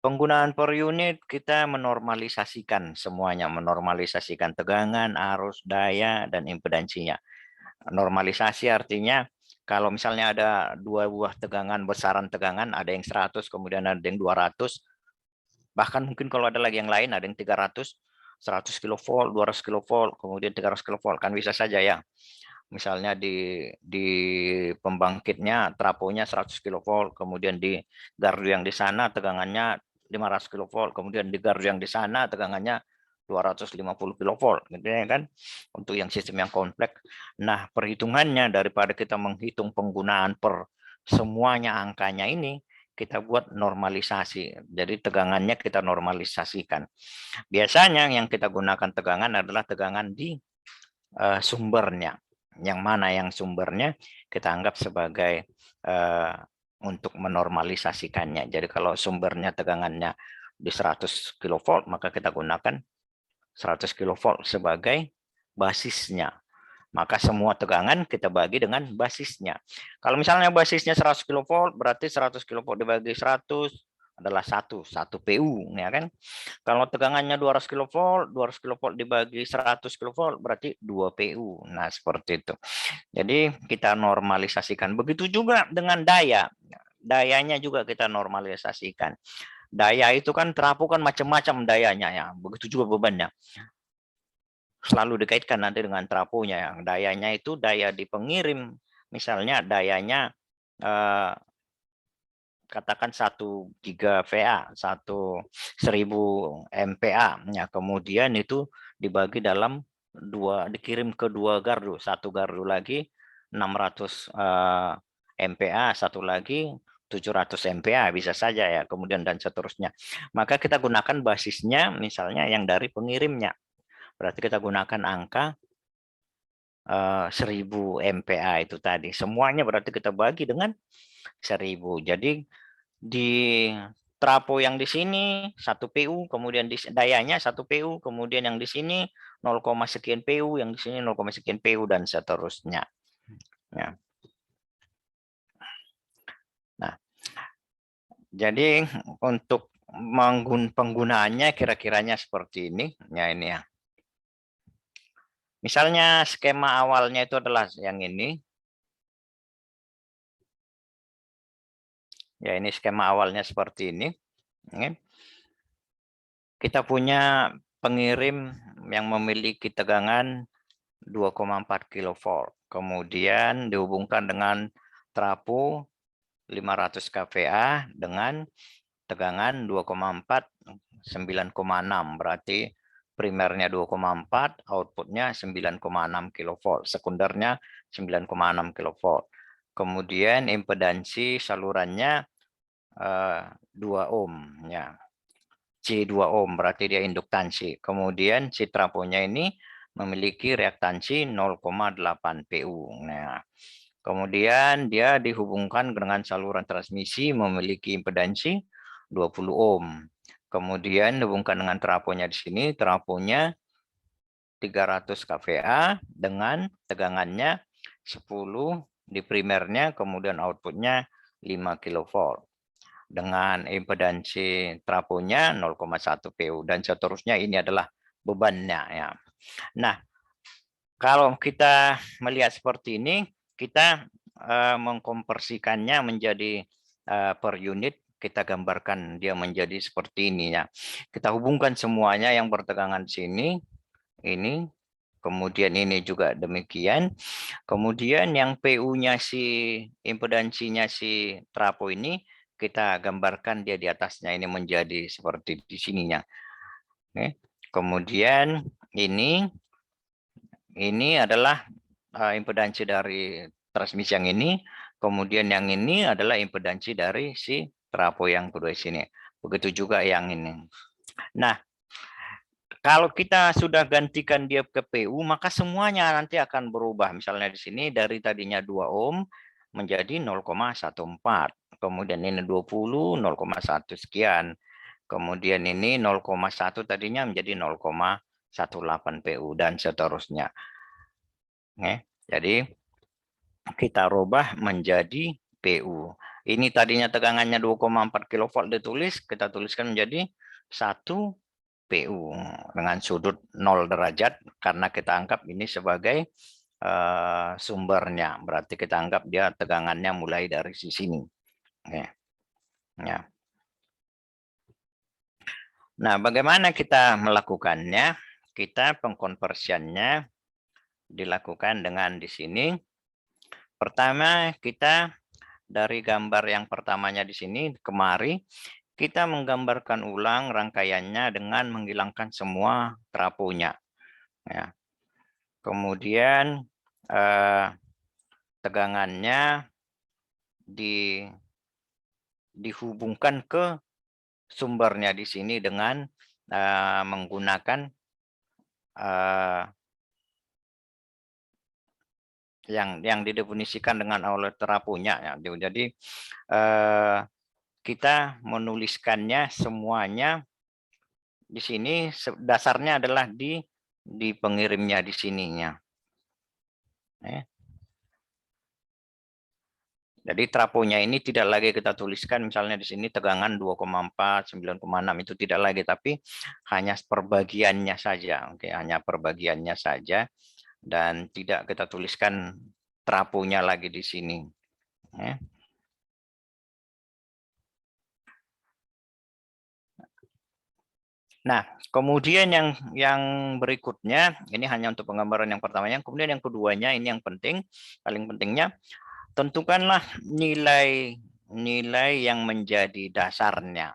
penggunaan per unit kita menormalisasikan semuanya, menormalisasikan tegangan, arus, daya, dan impedansinya. Normalisasi artinya kalau misalnya ada dua buah tegangan, besaran tegangan, ada yang 100, kemudian ada yang 200, bahkan mungkin kalau ada lagi yang lain, ada yang 300, 100 kilovolt, 200 kilovolt, kemudian 300 kilovolt, kan bisa saja ya. Misalnya di pembangkitnya trafonya 100 kilovolt, kemudian di gardu yang di sana tegangannya 500 kilovolt, kemudian di gardu yang di sana tegangannya 250 kilovolt, gitu ya kan, untuk yang sistem yang kompleks. Nah, perhitungannya daripada kita menghitung penggunaan per semuanya angkanya ini, kita buat normalisasi. Jadi tegangannya kita normalisasikan. Biasanya yang kita gunakan tegangan adalah tegangan di sumbernya. Yang mana yang sumbernya kita anggap sebagai untuk menormalisasikannya. Jadi kalau sumbernya tegangannya di 100 kilovolt, maka kita gunakan 100 kilovolt sebagai basisnya. Maka semua tegangan kita bagi dengan basisnya. Kalau misalnya basisnya 100 kilovolt, berarti 100 kilovolt dibagi 100 adalah 1 PU, ya kan? Kalau tegangannya 200 kilovolt, 200 kilovolt dibagi 100 kilovolt berarti 2 PU. Nah, seperti itu. Jadi kita normalisasikan. Begitu juga dengan daya. Dayanya juga kita normalisasikan. Daya itu kan trafo kan macam-macam dayanya ya. Begitu juga bebannya. Selalu dikaitkan nanti dengan trafonya yang dayanya itu daya di pengirim. Misalnya dayanya katakan 1 giga VA, 1000 MPa. Ya, kemudian itu dibagi dalam dikirim ke 2 gardu. Satu gardu lagi 600 MPa, satu lagi 700 MPa, bisa saja ya, kemudian dan seterusnya. Maka kita gunakan basisnya misalnya yang dari pengirimnya. Berarti kita gunakan angka 1000 MPa itu tadi. Semuanya berarti kita bagi dengan 1000. Jadi di trafo yang di sini 1 PU, kemudian di dayanya 1 PU, kemudian yang di sini 0, sekian PU, yang di sini 0, sekian PU dan seterusnya. Ya. Nah, jadi untuk penggunaannya kira-kiranya seperti ini. Ya ini ya. Misalnya skema awalnya itu adalah yang ini. Ya, ini skema awalnya seperti ini. Kita punya pengirim yang memiliki tegangan 2,4 kilovolt. Kemudian dihubungkan dengan trafo 500 kVA dengan tegangan 2,4, 9,6. Berarti primernya 2,4, outputnya 9,6 kilovolt. Sekundernya 9,6 kilovolt. Kemudian impedansi salurannya 2 ohm. Ya. C2 ohm berarti dia induktansi. Kemudian si trafonya ini memiliki reaktansi 0,8 PU. Nah, kemudian dia dihubungkan dengan saluran transmisi memiliki impedansi 20 ohm. Kemudian dihubungkan dengan trafonya di sini, trafonya 300 kVA dengan tegangannya 10 di primernya, kemudian outputnya 5 kilovolt. Dengan impedansi trafonya 0,1 PU dan seterusnya. Ini adalah bebannya ya. Nah, kalau kita melihat seperti ini, kita mengkonversikannya menjadi per unit kita gambarkan dia menjadi seperti ini ya. Kita hubungkan semuanya yang bertegangan sini, ini, kemudian ini juga demikian. Kemudian yang PU-nya impedansinya si trafo ini, kita gambarkan dia di atasnya ini menjadi seperti di sininya. Oke. Kemudian ini adalah impedansi dari transmisi yang ini, kemudian yang ini adalah impedansi dari si trafo yang kedua sini. Begitu juga yang ini. Nah, kalau kita sudah gantikan dia ke PU, maka semuanya nanti akan berubah. Misalnya di sini dari tadinya 2 ohm menjadi 0,14. Kemudian ini 20, 0,1 sekian. Kemudian ini 0,1 tadinya menjadi 0,18 PU dan seterusnya. Jadi kita rubah menjadi PU. Ini tadinya tegangannya 2,4 kV ditulis, kita tuliskan menjadi 1 PU dengan sudut 0 derajat karena kita anggap ini sebagai sumbernya. Berarti kita anggap dia tegangannya mulai dari sini. Ya. Nah, bagaimana kita melakukannya? Kita pengkonversiannya dilakukan dengan di sini. Pertama, kita dari gambar yang pertamanya di sini kemari, kita menggambarkan ulang rangkaiannya dengan menghilangkan semua trafonya. Ya. Kemudian tegangannya dihubungkan ke sumbernya di sini dengan menggunakan yang didefinisikan dengan oleh trafonya. Ya. Jadi kita menuliskannya semuanya di sini, dasarnya adalah di pengirimnya di sininya. Jadi trafonya ini tidak lagi kita tuliskan misalnya di sini tegangan 2,4, 9,6 itu tidak lagi, tapi hanya perbagiannya saja. Oke, hanya perbagiannya saja dan tidak kita tuliskan trafonya lagi di sini. Nah, kemudian yang berikutnya ini hanya untuk penggambaran yang pertamanya, kemudian yang keduanya ini yang penting, paling pentingnya tentukanlah nilai yang menjadi dasarnya.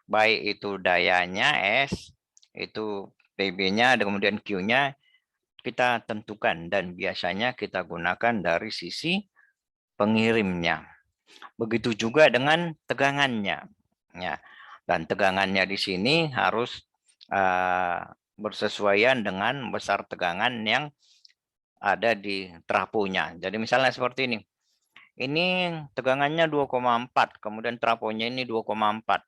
Baik itu dayanya S, itu PB-nya, kemudian Q-nya kita tentukan dan biasanya kita gunakan dari sisi pengirimnya. Begitu juga dengan tegangannya. Ya. Dan tegangannya di sini harus bersesuaian dengan besar tegangan yang ada di trafonya. Jadi misalnya seperti ini. Ini tegangannya 2,4, kemudian trafonya ini 2,4.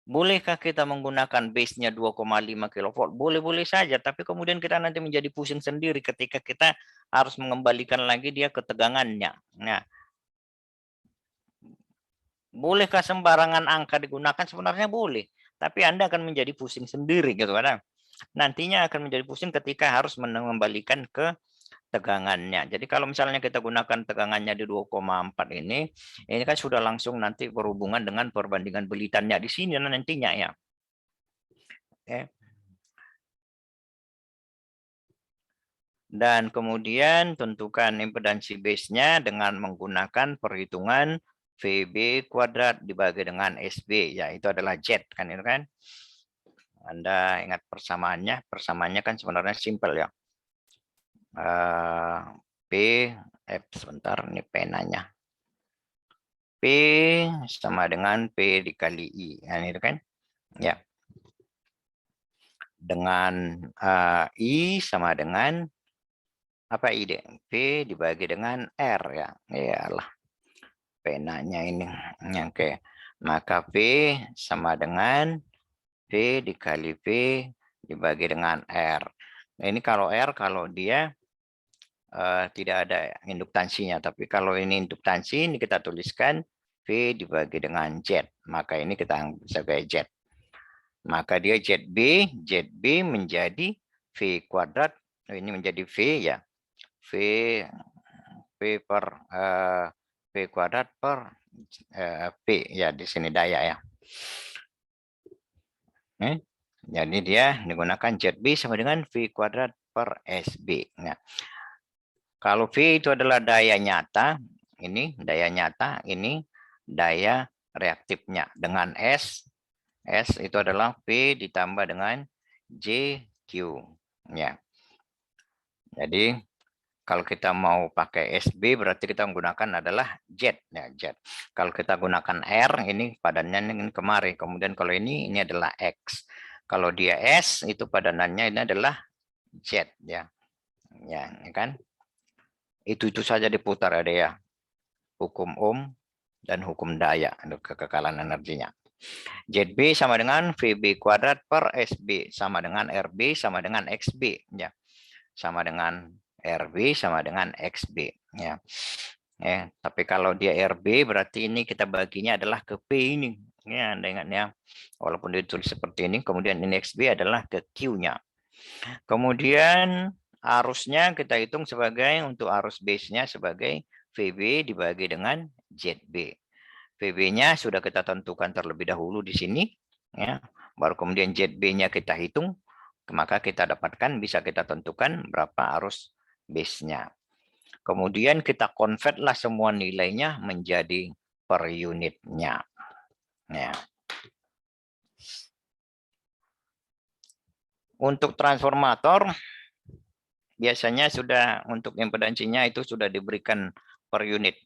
Bolehkah kita menggunakan base-nya 2,5 kV? Boleh-boleh saja, tapi kemudian kita nanti menjadi pusing sendiri ketika kita harus mengembalikan lagi dia ke tegangannya. Nah, bolehkah sembarangan angka digunakan? Sebenarnya boleh, tapi Anda akan menjadi pusing sendiri gitu kan. Nantinya akan menjadi pusing ketika harus mengembalikan ke tegangannya. Jadi kalau misalnya kita gunakan tegangannya di 2,4 ini kan sudah langsung nanti berhubungan dengan perbandingan belitannya di sini nantinya ya. Oke. Dan kemudian tentukan impedansi base-nya dengan menggunakan perhitungan VB kuadrat dibagi dengan SB, ya itu adalah Z kan itu kan. Anda ingat persamaannya? Persamaannya kan sebenarnya simpel ya. P sebentar ini penanya. P sama dengan P dikali I, kan itu kan? Ya. Dengan I sama dengan apa I deh? P dibagi dengan R ya. Iyalah. Penanya ini. Oke. Maka P sama dengan P dikali P dibagi dengan R. Nah, ini kalau R kalau dia tidak ada induktansinya, tapi kalau ini induktansi ini kita tuliskan V dibagi dengan Z, maka ini kita anggap sebagai Z. Maka dia ZB menjadi V kuadrat, ini menjadi V ya, V per V kuadrat per P ya, di sini daya ya. Jadi dia digunakan ZB sama dengan V kuadrat per SB. Nah, kalau V itu adalah daya nyata, ini daya nyata, ini daya reaktifnya. Dengan S itu adalah P ditambah dengan JQ. Ya. Jadi kalau kita mau pakai SB berarti kita menggunakan adalah Z. Ya, Z. Kalau kita gunakan R, ini padanannya ini kemari. Kemudian kalau ini adalah X. Kalau dia S, itu padanannya ini adalah Z. Ya, ya kan? Itu saja diputar ada ya. Hukum Ohm dan hukum daya, kekekalan energinya. ZB sama dengan VB kuadrat per SB sama dengan RB sama dengan XB. Ya, sama dengan RB sama dengan XB ya. Tapi kalau dia RB berarti ini kita baginya adalah ke P ini ya, dengan ya. Walaupun ditulis seperti ini, kemudian ini XB adalah ke Q-nya. Kemudian arusnya kita hitung sebagai untuk arus base-nya sebagai VB dibagi dengan ZB. VB-nya sudah kita tentukan terlebih dahulu di sini ya. Baru kemudian ZB-nya kita hitung, maka kita dapatkan bisa kita tentukan berapa arus base-nya. Kemudian kita convert lah semua nilainya menjadi per unitnya. Ya. Untuk transformator biasanya sudah untuk impedansinya itu sudah diberikan per unit.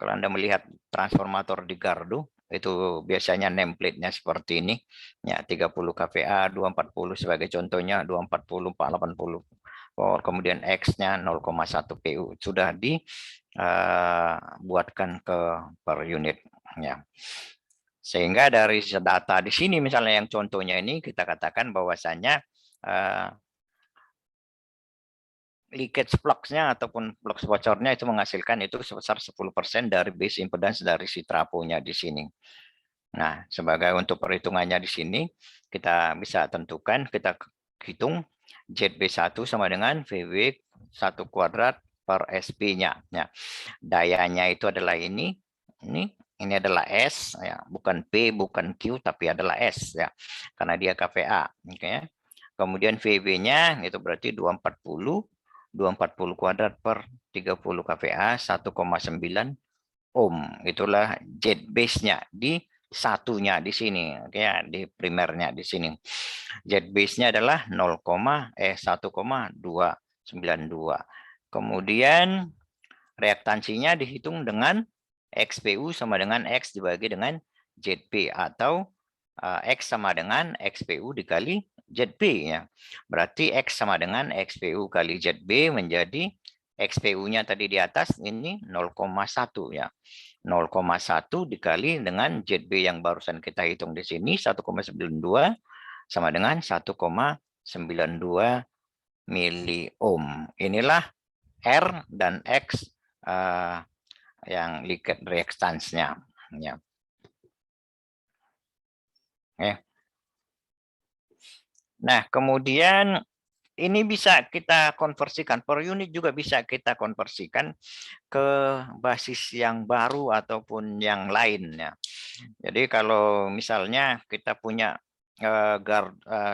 Kalau Anda melihat transformator di Gardu itu biasanya nameplate-nya seperti ini ya, 30 kVA 240 sebagai contohnya, 240 480. Kemudian X-nya 0,1 PU sudah dibuatkan ke per unit ya. Sehingga dari data di sini misalnya yang contohnya ini kita katakan bahwasanya leakage flux-nya ataupun flux bocornya itu menghasilkan itu sebesar 10% dari base impedance dari si trafonya di sini. Nah, sebagai untuk perhitungannya di sini kita bisa tentukan, kita hitung ZB1 sama dengan VW 1 kuadrat per SP-nya. Ya. Dayanya itu adalah ini adalah S ya, bukan P, bukan Q tapi adalah S ya. Karena dia kVA, oke. Okay. Kemudian VB-nya itu berarti 240 kuadrat per 30 kVA 1,9 ohm. Itulah Z base-nya di satunya di sini, oke ya, di primernya di sini. Z base-nya adalah 1,292. Kemudian reaktansinya dihitung dengan XPU sama dengan X dibagi dengan ZP atau X sama dengan XPU dikali ZB ya. Berarti X sama dengan XPU kali ZB menjadi XPU-nya tadi di atas ini 0,1 ya. 0,1 dikali dengan ZB yang barusan kita hitung di sini 1,92 sama dengan 1,92 miliohm. Inilah R dan X yang leakage reactance-nya ya. Nah, kemudian ini bisa kita konversikan, per unit juga bisa kita konversikan ke basis yang baru ataupun yang lainnya. Jadi kalau misalnya kita punya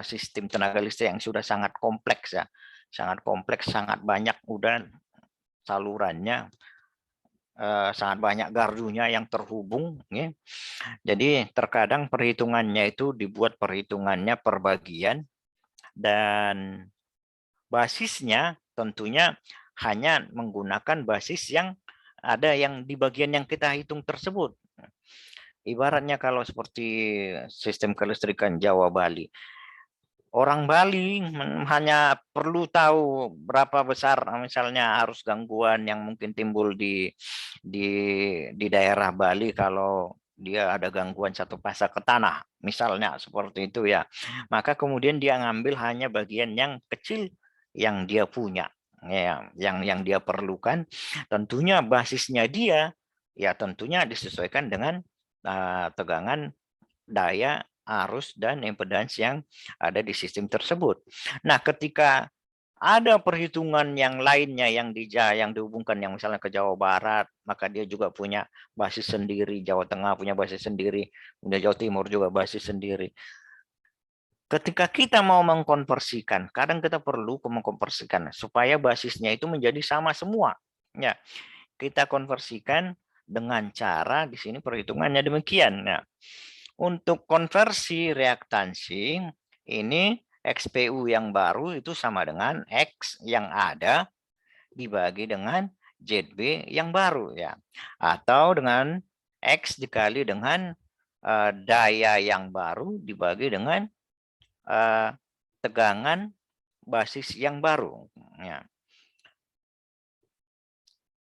sistem tenaga listrik yang sudah sangat kompleks ya, sangat kompleks, sangat banyak udah salurannya, sangat banyak gardunya yang terhubung ya. Jadi terkadang perhitungannya itu dibuat perhitungannya per bagian dan basisnya tentunya hanya menggunakan basis yang ada yang di bagian yang kita hitung tersebut. Ibaratnya kalau seperti sistem kelistrikan Jawa Bali. Orang Bali hanya perlu tahu berapa besar misalnya arus gangguan yang mungkin timbul di daerah Bali kalau dia ada gangguan satu pasang ke tanah, misalnya seperti itu ya. Maka kemudian dia ngambil hanya bagian yang kecil yang dia punya, ya, yang dia perlukan. Tentunya basisnya dia, ya tentunya disesuaikan dengan tegangan, daya, arus dan impedans yang ada di sistem tersebut. Nah, ketika Ada perhitungan yang lainnya yang dihubungkan yang misalnya ke Jawa Barat, maka dia juga punya basis sendiri, Jawa Tengah punya basis sendiri, kemudian Jawa Timur juga basis sendiri. Ketika kita mau mengkonversikan, kadang kita perlu mengkonversikan supaya basisnya itu menjadi sama semua. Ya, kita konversikan dengan cara di sini perhitungannya demikian. Nah, untuk konversi reaktansi ini XPU yang baru itu sama dengan X yang ada dibagi dengan ZB yang baru ya. Atau dengan X dikali dengan daya yang baru dibagi dengan tegangan basis yang baru ya.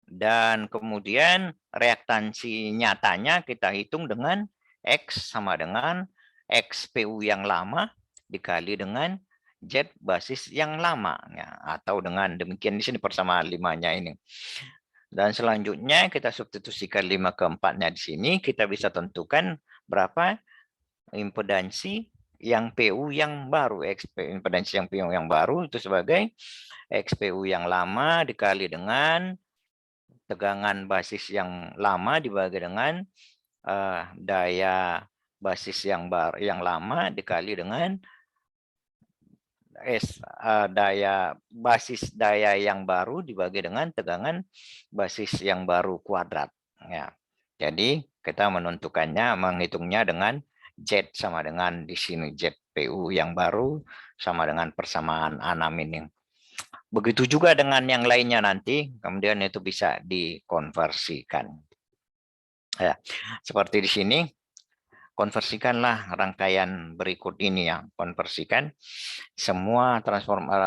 Dan kemudian reaktansi nyatanya kita hitung dengan X sama dengan XPU yang lama dikali dengan Z basis yang lama ya, atau dengan demikian di sini persamaan 5-nya ini. Dan selanjutnya kita substitusikan 5 ke 4-nya di sini, kita bisa tentukan berapa impedansi yang PU yang baru, impedansi yang PU yang baru itu sebagai XPU yang lama dikali dengan tegangan basis yang lama dibagi dengan daya basis yang lama dikali dengan basis daya yang baru dibagi dengan tegangan basis yang baru kuadrat. Ya. Jadi kita menentukannya, menghitungnya dengan Z sama dengan di sini ZPU yang baru sama dengan persamaan A6 ini. Begitu juga dengan yang lainnya nanti, kemudian itu bisa dikonversikan. Ya, seperti di sini, konversikanlah rangkaian berikut ini ya, konversikan semua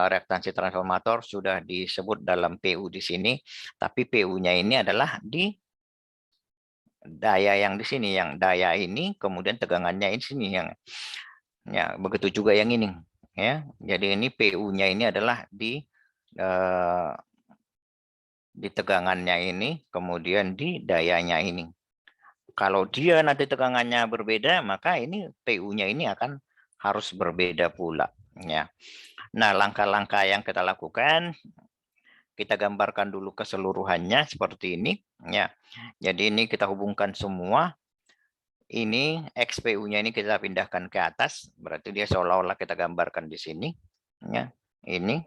reaktansi transformator sudah disebut dalam PU di sini, tapi PU-nya ini adalah di daya yang di sini, yang daya ini, kemudian tegangannya di sini yang ya begitu juga yang ini ya. Jadi ini PU-nya ini adalah di tegangannya ini, kemudian di dayanya ini. Kalau dia nanti tegangannya berbeda, maka ini PU-nya ini akan harus berbeda pula. Ya. Nah, langkah-langkah yang kita lakukan, kita gambarkan dulu keseluruhannya seperti ini. Ya. Jadi ini kita hubungkan semua. Ini XPU-nya ini kita pindahkan ke atas, berarti dia seolah-olah kita gambarkan di sini. Ya. Ini.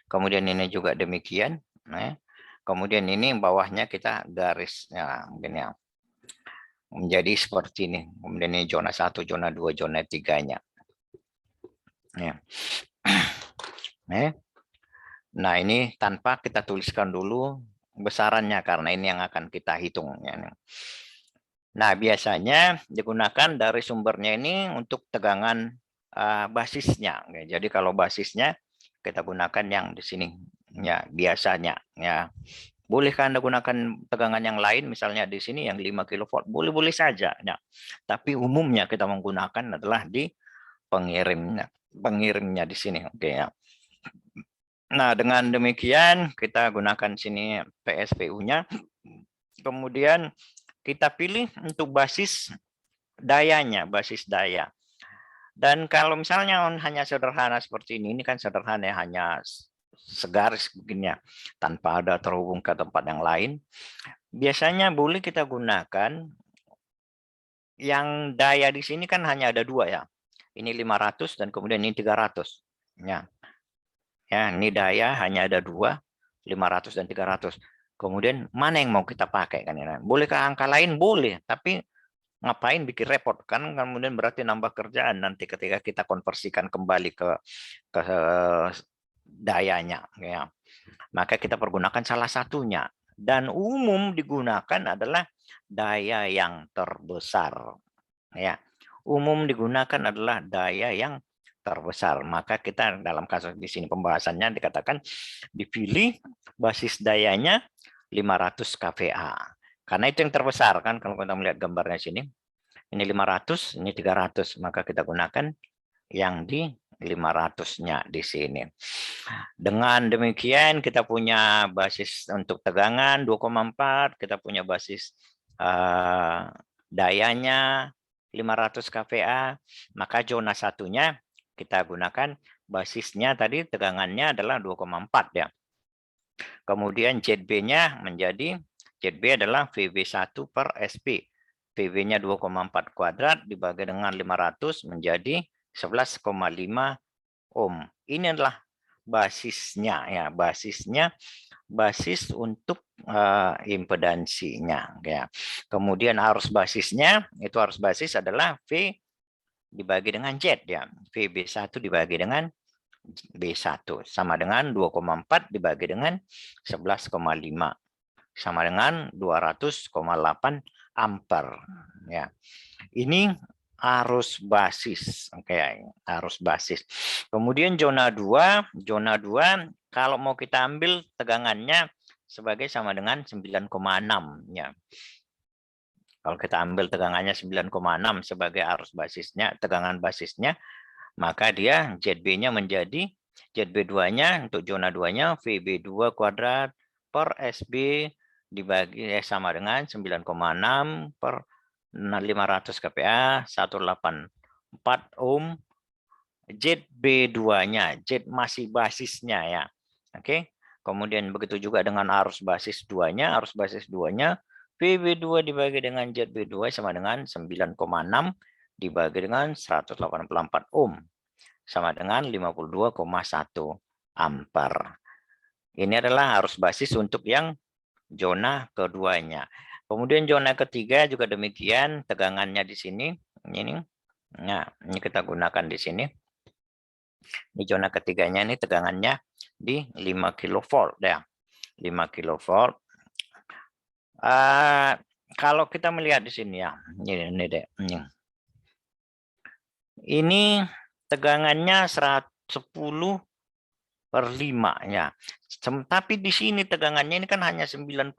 Kemudian ini juga demikian. Nah, kemudian ini bawahnya kita garis. Ya, mungkin ya. Menjadi seperti ini. Kemudian ini zona 1, zona 2, zona 3-nya. Ya. Nah, ini tanpa kita tuliskan dulu besarannya karena ini yang akan kita hitung. Nah, biasanya digunakan dari sumbernya ini untuk tegangan basisnya. Jadi kalau basisnya kita gunakan yang di sini. Ya, biasanya. Ya. Bolehkah Anda gunakan tegangan yang lain, misalnya di sini yang 5 kV, boleh-boleh saja. Nah, tapi umumnya kita menggunakan adalah di pengirimnya di sini. Oke ya. Nah, dengan demikian kita gunakan sini PSPU-nya. Kemudian kita pilih untuk basis dayanya, basis daya. Dan kalau misalnya hanya sederhana seperti ini kan sederhana hanya segaris begini tanpa ada terhubung ke tempat yang lain. Biasanya boleh kita gunakan yang daya di sini kan hanya ada 2 ya. Ini 500 dan kemudian ini 300. Ya. Ya, ini daya hanya ada 2, 500 dan 300. Kemudian mana yang mau kita pakai kan ya? Bolehkah angka lain? Boleh, tapi ngapain bikin repot kan, kemudian berarti nambah kerjaan nanti ketika kita konversikan kembali ke dayanya ya. Maka kita pergunakan salah satunya dan umum digunakan adalah daya yang terbesar ya. Umum digunakan adalah daya yang terbesar. Maka kita dalam kasus di sini pembahasannya dikatakan dipilih basis dayanya 500 kVA. Karena itu yang terbesar kan kalau kita melihat gambarnya sini. Ini 500, ini 300, maka kita gunakan yang di 500-nya di sini. Dengan demikian kita punya basis untuk tegangan 2,4, kita punya basis dayanya 500 kVA, maka zona satunya kita gunakan basisnya tadi tegangannya adalah 2,4 ya. Kemudian ZB-nya menjadi ZB adalah VB1 per SP. VB-nya 2,4 kuadrat dibagi dengan 500 menjadi 11,5 ohm. Ini adalah basisnya ya, basis untuk impedansinya ya. Kemudian arus basisnya itu arus basis adalah V dibagi dengan Z ya. VB1 dibagi dengan B1 sama dengan 2,4 dibagi dengan 11,5 sama dengan 200,8 ampere ya. Ini arus basis. Oke, arus basis. Kemudian zona 2 kalau mau kita ambil tegangannya sebagai sama dengan 9,6 ya. Kalau kita ambil tegangannya 9,6 sebagai arus basisnya, tegangan basisnya, maka dia ZB-nya menjadi ZB2-nya untuk zona 2-nya VB2 kuadrat per SB dibagi sama dengan 9,6 per 500 kPa 184 ohm. ZB2-nya, Z masih basisnya ya. Oke. Kemudian begitu juga dengan arus basis 2-nya, VB2 dibagi dengan ZB2 sama dengan 9,6 dibagi dengan 184 ohm sama dengan 52,1 ampere. Ini adalah arus basis untuk yang zona keduanya. Kemudian zona ketiga juga demikian, tegangannya di sini ini. Nah, ini kita gunakan di sini. Di zona ketiganya ini tegangannya di 5 kV ya. 5 kV. Kalau kita melihat di sini ya, ini deh. Ini tegangannya 10 per 5 ya. Tapi di sini tegangannya ini kan hanya 9,6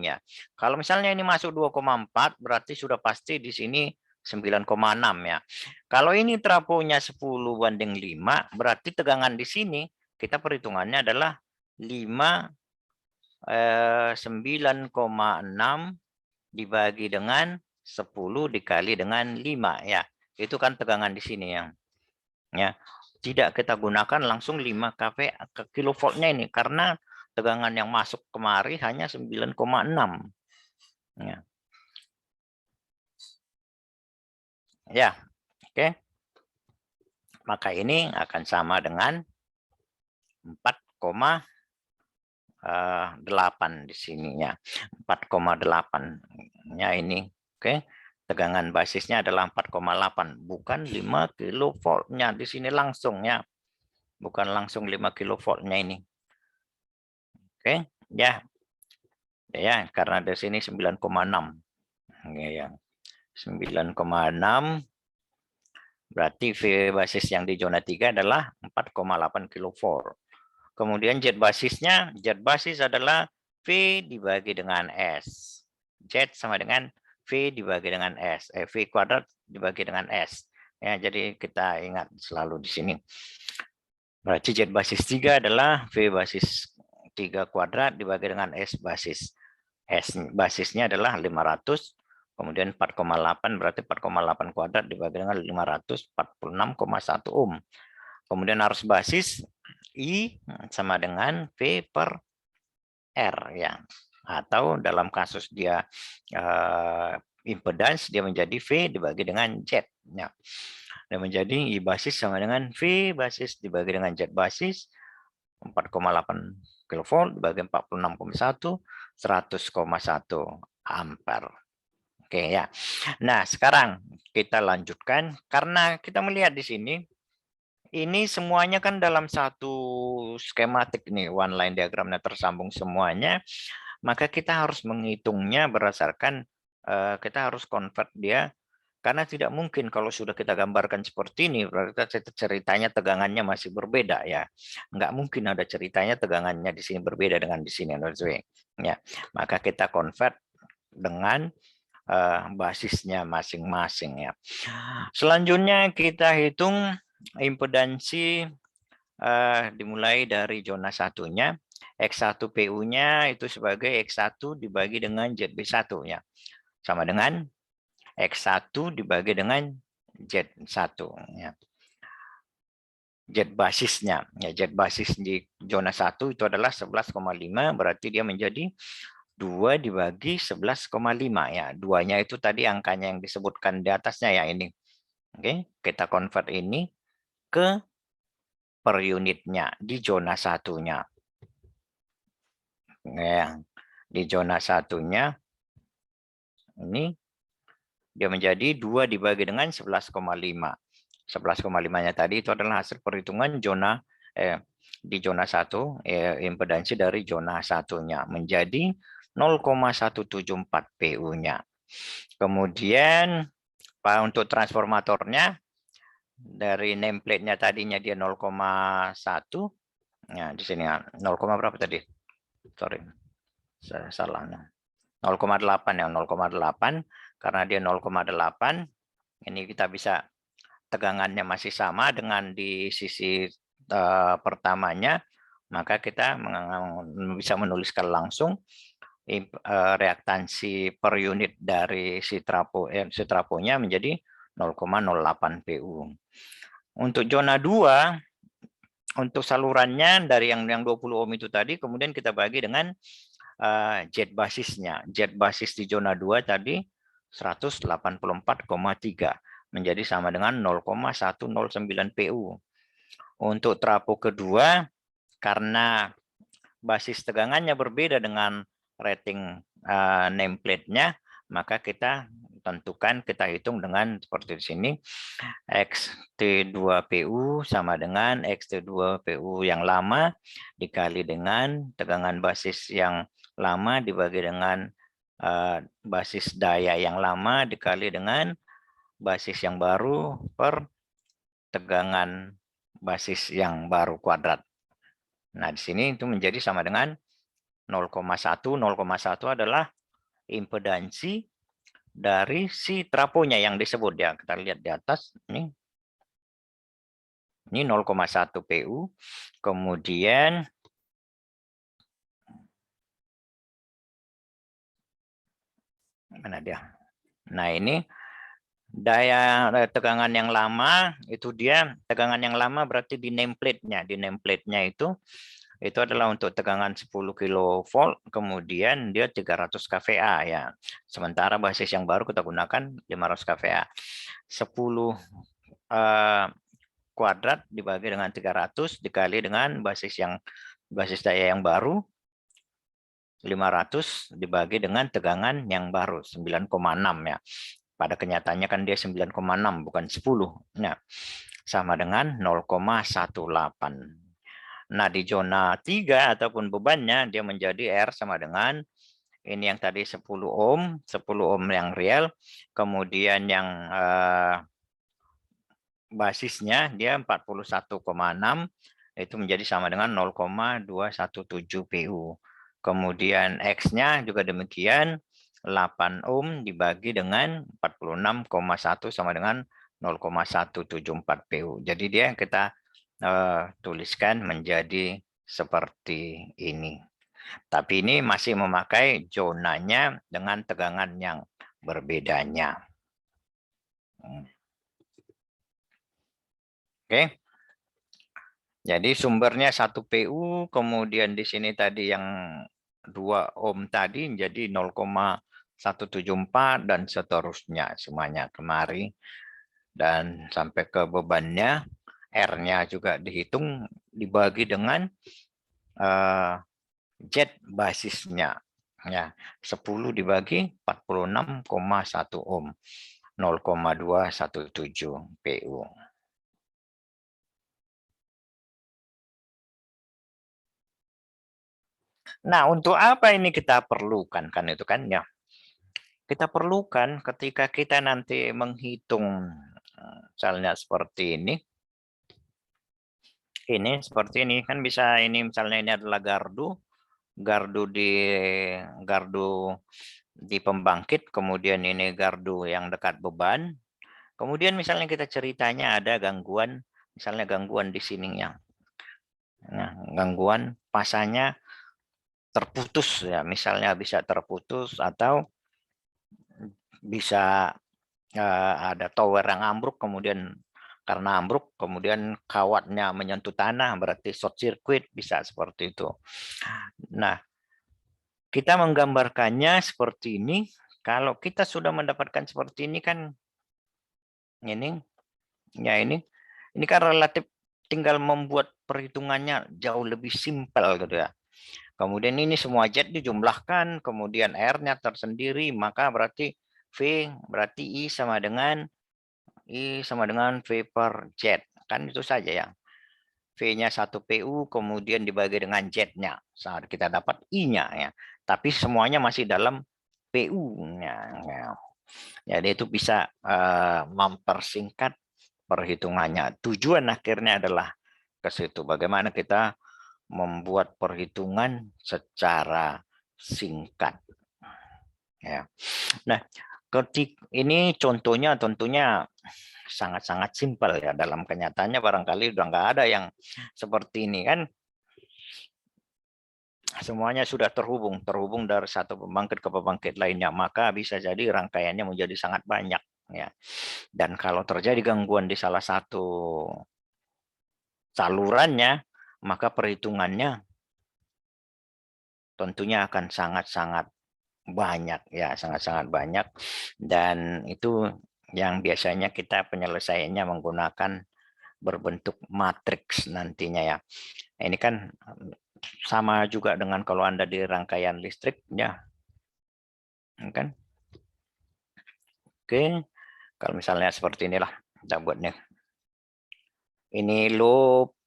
ya. Kalau misalnya ini masuk 2,4 berarti sudah pasti di sini 9,6 ya. Kalau ini trafonya 10 banding 5 berarti tegangan di sini kita perhitungannya adalah 9,6 dibagi dengan 10 dikali dengan 5 ya. Itu kan tegangan di sini yang ya. Tidak kita gunakan langsung 5 kilovoltnya ini karena tegangan yang masuk kemari hanya 9,6 ya. Ya, oke. Maka ini akan sama dengan 4,8 di sininya. 4,8-nya ini, oke. Tegangan basisnya adalah 4,8, bukan 5 kilovoltnya di sini langsung ya. Bukan langsung 5 kilovoltnya ini. Oke, ya. Ya, karena di sini 9,6. Ya. 9,6 berarti V basis yang di zona 3 adalah 4,8 kilovolt. Kemudian Z basis adalah V dibagi dengan S. Z sama dengan V dibagi dengan S. V kuadrat dibagi dengan S. Ya, jadi kita ingat selalu di sini. Berarti Z basis 3 adalah V basis 3 kuadrat dibagi dengan S basis. S basisnya adalah 500. Kemudian 4,8 berarti 4,8 kuadrat dibagi dengan 546,1 ohm. Kemudian arus basis I sama dengan V per R ya. Atau dalam kasus dia impedans dia menjadi V dibagi dengan Z ya. Dan menjadi I basis sama dengan V basis dibagi dengan Z basis 4,8 kV dibagi 46,1 100,1 ampere. Oke ya. Nah, sekarang kita lanjutkan karena kita melihat di sini ini semuanya kan dalam satu skematik nih, one line diagramnya tersambung semuanya, maka kita harus menghitungnya berdasarkan kita harus convert dia karena tidak mungkin kalau sudah kita gambarkan seperti ini berarti ceritanya tegangannya masih berbeda ya. Enggak mungkin ada ceritanya tegangannya di sini berbeda dengan di sini ya. Maka kita convert dengan basisnya masing-masing ya. Selanjutnya kita hitung impedansi dimulai dari zona satunya. X1 PU-nya itu sebagai X1 dibagi dengan ZB1 ya. Sama dengan X1 dibagi dengan Z1 ya. jet basisnya. Ya, jet basis di zona 1 itu adalah 11,5, berarti dia menjadi 2 dibagi 11,5 ya. Duanya itu tadi angkanya yang disebutkan di atasnya ya ini. Oke, kita convert ini ke per unitnya di zona 1-nya. Ya, di zona 1-nya ini dia menjadi 2 dibagi dengan 11,5. 11,5-nya tadi itu adalah hasil perhitungan zona di zona 1, impedansi dari zona 1-nya menjadi 0,174 PU-nya. Kemudian untuk transformatornya dari nameplate-nya tadinya dia 0,1. Ya, di sini 0, berapa tadi? Sorry. Saya salah. 0,8 ya, 0,8 karena dia 0,8 ini kita bisa tegangannya masih sama dengan di sisi pertamanya, maka kita bisa menuliskan langsung reaktansi per unit dari si traponya menjadi 0,08 PU. Untuk zona 2 untuk salurannya dari yang 20 ohm itu tadi kemudian kita bagi dengan jet basisnya. Jet basis di zona 2 tadi 184,3 menjadi sama dengan 0,109 PU. Untuk trapo kedua karena basis tegangannya berbeda dengan rating nameplate-nya, maka kita tentukan, kita hitung dengan seperti di sini, XT2PU sama dengan XT2PU yang lama dikali dengan tegangan basis yang lama dibagi dengan basis daya yang lama dikali dengan basis yang baru per tegangan basis yang baru kuadrat. Nah, di sini itu menjadi sama dengan 0,1. 0,1 adalah impedansi dari si traponya yang disebut ya. Kita lihat di atas ini. Ini 0,1 PU. Kemudian mana dia? Nah, ini daya tegangan yang lama itu dia tegangan yang lama berarti di nameplate-nya. Di nameplate-nya itu adalah untuk tegangan 10 kilovolt, kemudian dia 300 kVA ya. Sementara basis yang baru kita gunakan 500 kVA. 10 kuadrat dibagi dengan 300 dikali dengan basis daya yang baru 500 dibagi dengan tegangan yang baru 9,6 ya. Pada kenyataannya kan dia 9,6 bukan 10. Nah, sama dengan 0,18. Nah, di zona 3 ataupun bebannya dia menjadi R sama dengan ini yang tadi 10 ohm, 10 ohm yang real, kemudian yang basisnya dia 41,6 itu menjadi sama dengan 0,217 PU. Kemudian X-nya juga demikian 8 ohm dibagi dengan 46,1 sama dengan 0,174 PU. Jadi dia kita tuliskan menjadi seperti ini. Tapi ini masih memakai zonanya dengan tegangan yang berbedanya. Oke. Jadi sumbernya 1 PU, kemudian di sini tadi yang 2 ohm tadi menjadi 0,174 dan seterusnya semuanya kemari. Dan sampai ke bebannya, R-nya juga dihitung dibagi dengan jet basisnya. Ya, 10 dibagi 46,1 ohm, 0,217 PU. Nah, untuk apa ini kita perlukan kan itu kan ya. Kita perlukan ketika kita nanti menghitung misalnya seperti ini. Ini seperti ini kan bisa ini misalnya ini adalah gardu di pembangkit, kemudian ini gardu yang dekat beban. Kemudian misalnya kita ceritanya ada gangguan, misalnya gangguan di sininya. Nah, gangguan pasanya terputus ya, misalnya bisa terputus atau bisa ada tower yang ambruk kemudian karena ambruk, kemudian kawatnya menyentuh tanah, berarti short circuit, bisa seperti itu. Nah, kita menggambarkannya seperti ini. Kalau kita sudah mendapatkan seperti ini kan, ini kan relatif tinggal membuat perhitungannya jauh lebih simpel gitu ya. Kemudian ini semua jet dijumlahkan, kemudian R-nya tersendiri, maka berarti V berarti I sama dengan V per jet. Kan itu saja ya. V-nya 1 PU, kemudian dibagi dengan jet-nya. Saat kita dapat I-nya ya. Tapi semuanya masih dalam PU-nya. Ya. Jadi itu bisa mempersingkat perhitungannya. Tujuan akhirnya adalah ke situ. Bagaimana kita membuat perhitungan secara singkat. Ya. Nah, ini contohnya tentunya sangat-sangat simpel ya. Dalam kenyataannya barangkali udah nggak ada yang seperti ini kan. Semuanya sudah terhubung dari satu pembangkit ke pembangkit lainnya, maka bisa jadi rangkaiannya menjadi sangat banyak ya. Dan kalau terjadi gangguan di salah satu salurannya, maka perhitungannya tentunya akan sangat-sangat banyak ya, sangat-sangat banyak. Dan itu yang biasanya kita penyelesaiannya menggunakan berbentuk matriks nantinya ya. Ini kan sama juga dengan kalau Anda di rangkaian listrik ya. Kan? Oke, kalau misalnya seperti inilah kita buat nih. Ini loop,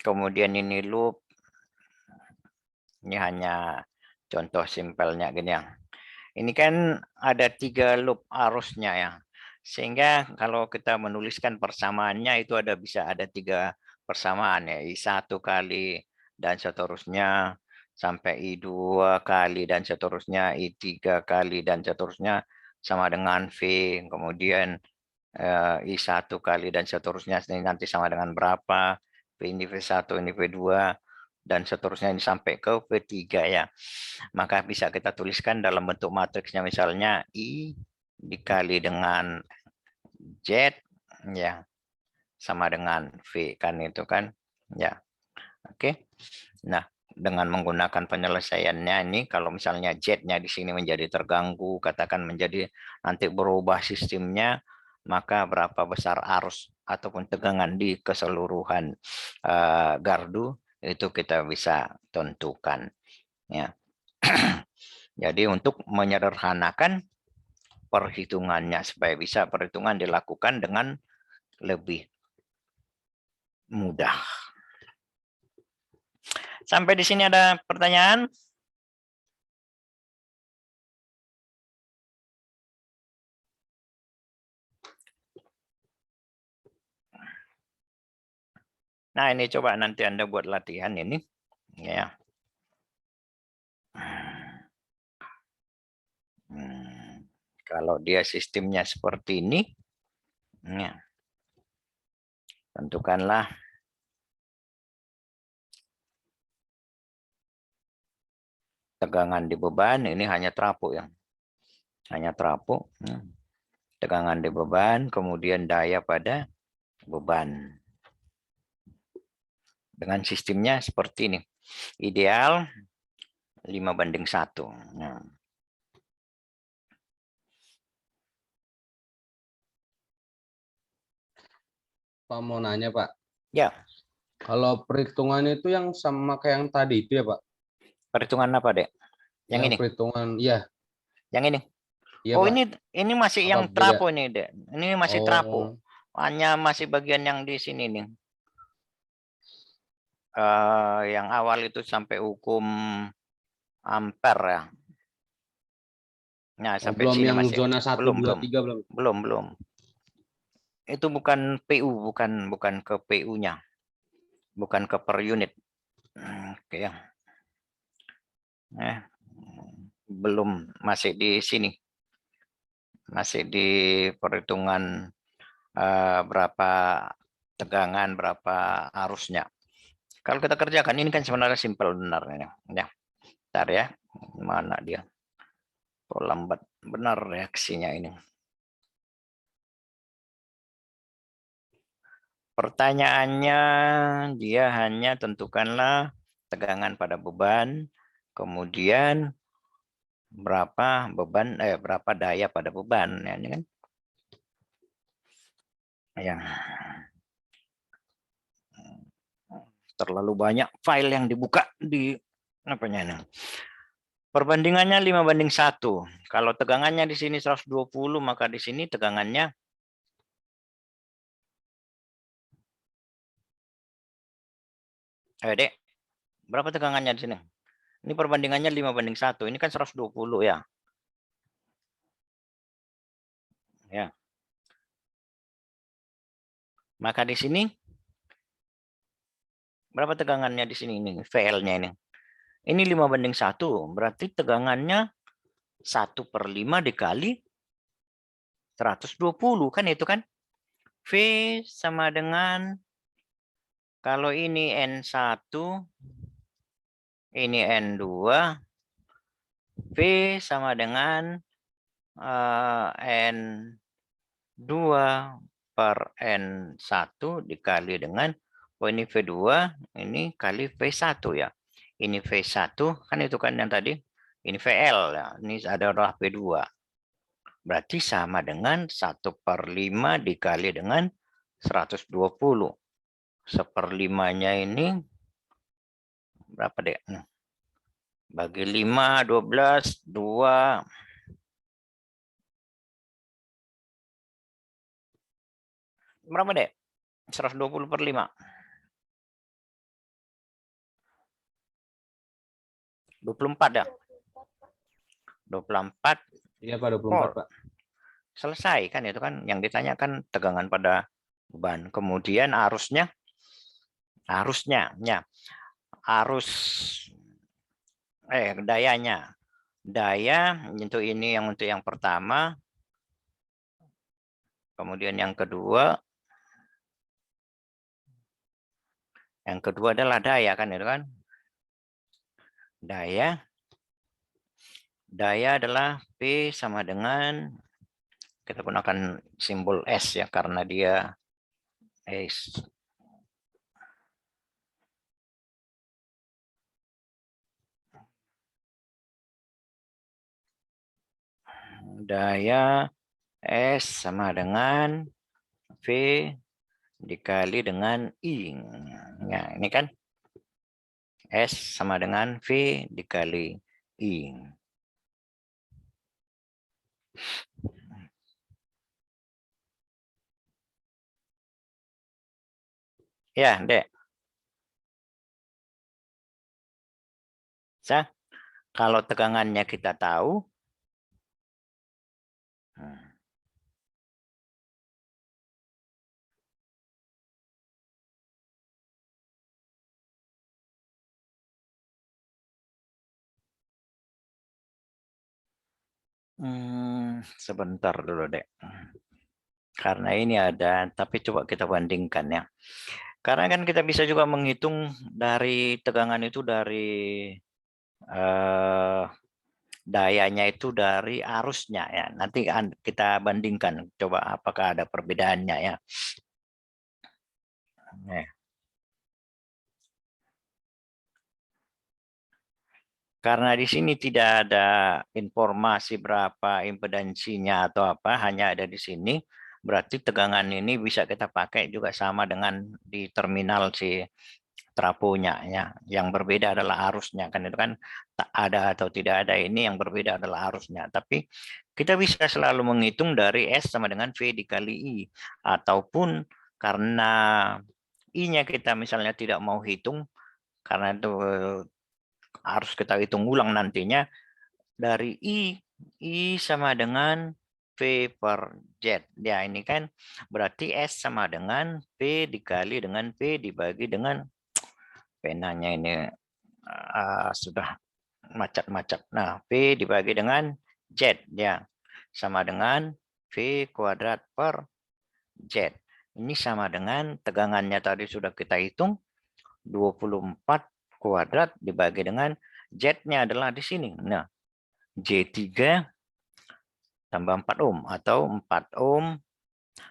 kemudian ini loop. Ini hanya contoh simpelnya gini ya. Ini kan ada 3 loop arusnya ya. Sehingga kalau kita menuliskan persamaannya itu bisa ada 3 persamaan ya. I1 kali dan seterusnya sampai I2 kali dan seterusnya, I3 kali dan seterusnya sama dengan V. Kemudian I1 kali dan seterusnya nanti sama dengan berapa. V ini V1, ini V2 dan seterusnya ini sampai ke V3 ya. Maka bisa kita tuliskan dalam bentuk matriksnya misalnya I dikali dengan Z ya sama dengan V kan itu kan ya. Oke. Nah, dengan menggunakan penyelesaiannya ini kalau misalnya Z-nya di sini menjadi terganggu, katakan menjadi nanti berubah sistemnya, maka berapa besar arus ataupun tegangan di keseluruhan gardu itu kita bisa tentukan ya. Jadi untuk menyederhanakan perhitungannya supaya bisa perhitungan dilakukan dengan lebih mudah. Sampai di sini ada pertanyaan? Nah, ini coba nanti Anda buat latihan ini ya. Kalau dia sistemnya seperti ini, ya, tentukanlah tegangan di beban, ini hanya trafo ya. Hanya trafo. Tegangan di beban, kemudian daya pada beban. Dengan sistemnya seperti ini. Ideal 5:1. Nah. Pak mau nanya Pak. Ya. Kalau perhitungannya itu yang sama kayak yang tadi itu ya Pak? Perhitungan apa, Dek? Yang ini? Perhitungan, iya. Yang ini? Iya Oh, Pak. ini masih Apa yang beda? trapo ini, Dek. Ini masih trapo. Oh, Hanya masih bagian yang di sini nih. Yang awal itu sampai hukum ampere ya. Nah, sampai belum sini yang masih zona 1, belum 2, 3 belum? belum. Itu bukan PU, bukan ke PU-nya. Bukan ke per unit. Oke ya. Belum, masih di sini. Masih di perhitungan berapa tegangan, berapa arusnya. Kalau kita kerjakan ini kan sebenarnya simpel benar ya. Bentar ya. Mana dia? Kok lambat benar reaksinya ini. Pertanyaannya dia hanya tentukanlah tegangan pada beban, kemudian berapa beban berapa daya pada beban ya, ini kan. Ya. Terlalu banyak file yang dibuka di apanya ini. Perbandingannya 5:1. Kalau tegangannya di sini 120, maka di sini tegangannya Dek, berapa tegangannya di sini? Ini perbandingannya 5:1. Ini kan 120 ya. Ya. Maka di sini berapa tegangannya di sini ini? VL-nya ini. Ini 5:1. Berarti tegangannya 1/5 dikali 120 kan itu kan? V sama dengan kalau ini N1, ini N2, V sama dengan N2 per N1 dikali dengan, ini V2, ini kali V1 ya. Ini V1, kan itu kan yang tadi, ini VL ya, ini adalah V2. Berarti sama dengan 1/5 dikali dengan 120. 1/5-nya ini berapa deh? Bagi 5, 12, 2. Berapa deh? 120/5. 24 ya? 24 Iya Pak, 24 volt. Pak. Selesai kan itu kan yang ditanyakan tegangan pada beban. Kemudian arusnya ya. Arus dayanya. Daya untuk ini yang untuk yang pertama. Kemudian yang kedua adalah daya kan itu kan. Daya adalah P sama dengan, kita gunakan simbol S ya karena dia S. Daya S sama dengan V dikali dengan I. Nah, ini kan S sama dengan V dikali I. Ya, Dek. Kalau tegangannya kita tahu, sebentar dulu, Dek. Karena ini ada, tapi coba kita bandingkan ya. Karena kan kita bisa juga menghitung dari tegangan itu dari dayanya itu dari arusnya ya. Nanti kita bandingkan, coba apakah ada perbedaannya ya. Karena di sini tidak ada informasi berapa impedansinya atau apa, hanya ada di sini. Berarti tegangan ini bisa kita pakai juga sama dengan di terminal si trafonya ya. Yang berbeda adalah arusnya kan itu kan tak ada atau tidak ada, ini yang berbeda adalah arusnya. Tapi kita bisa selalu menghitung dari S sama dengan V dikali I, ataupun karena I-nya kita misalnya tidak mau hitung karena itu harus kita hitung ulang nantinya, dari I sama dengan V per Z. Ya ini kan berarti S sama dengan P dikali dengan P dibagi dengan, penanya ini sudah macet-macet. Nah, P dibagi dengan Z ya. Sama dengan V kuadrat per Z. Ini sama dengan tegangannya tadi sudah kita hitung, 24 kuadrat dibagi dengan Z-nya adalah di sini. Nah, J3 tambah 4 ohm atau 4 ohm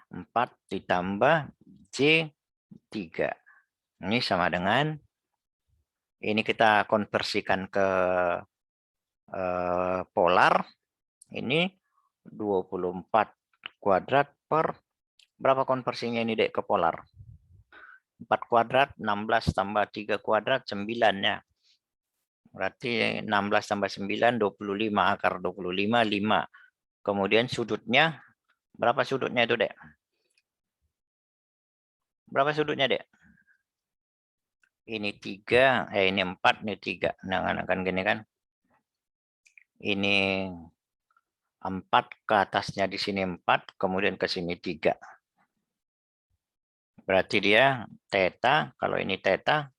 4 ditambah J 3. Ini sama dengan, ini kita konversikan ke polar, ini 24 kuadrat per, berapa konversinya ini dek ke polar? 4 kuadrat, 16 tambah 3 kuadrat, 9 ya. Berarti 16 tambah 9, 25, akar 25, 5. Kemudian sudutnya, berapa sudutnya itu dek? Berapa sudutnya dek? Ini 3, ini 4, ini 3. Nah, kan gini kan. Ini 4, ke atasnya di sini 4, kemudian ke sini 3. Berarti dia theta, kalau ini theta,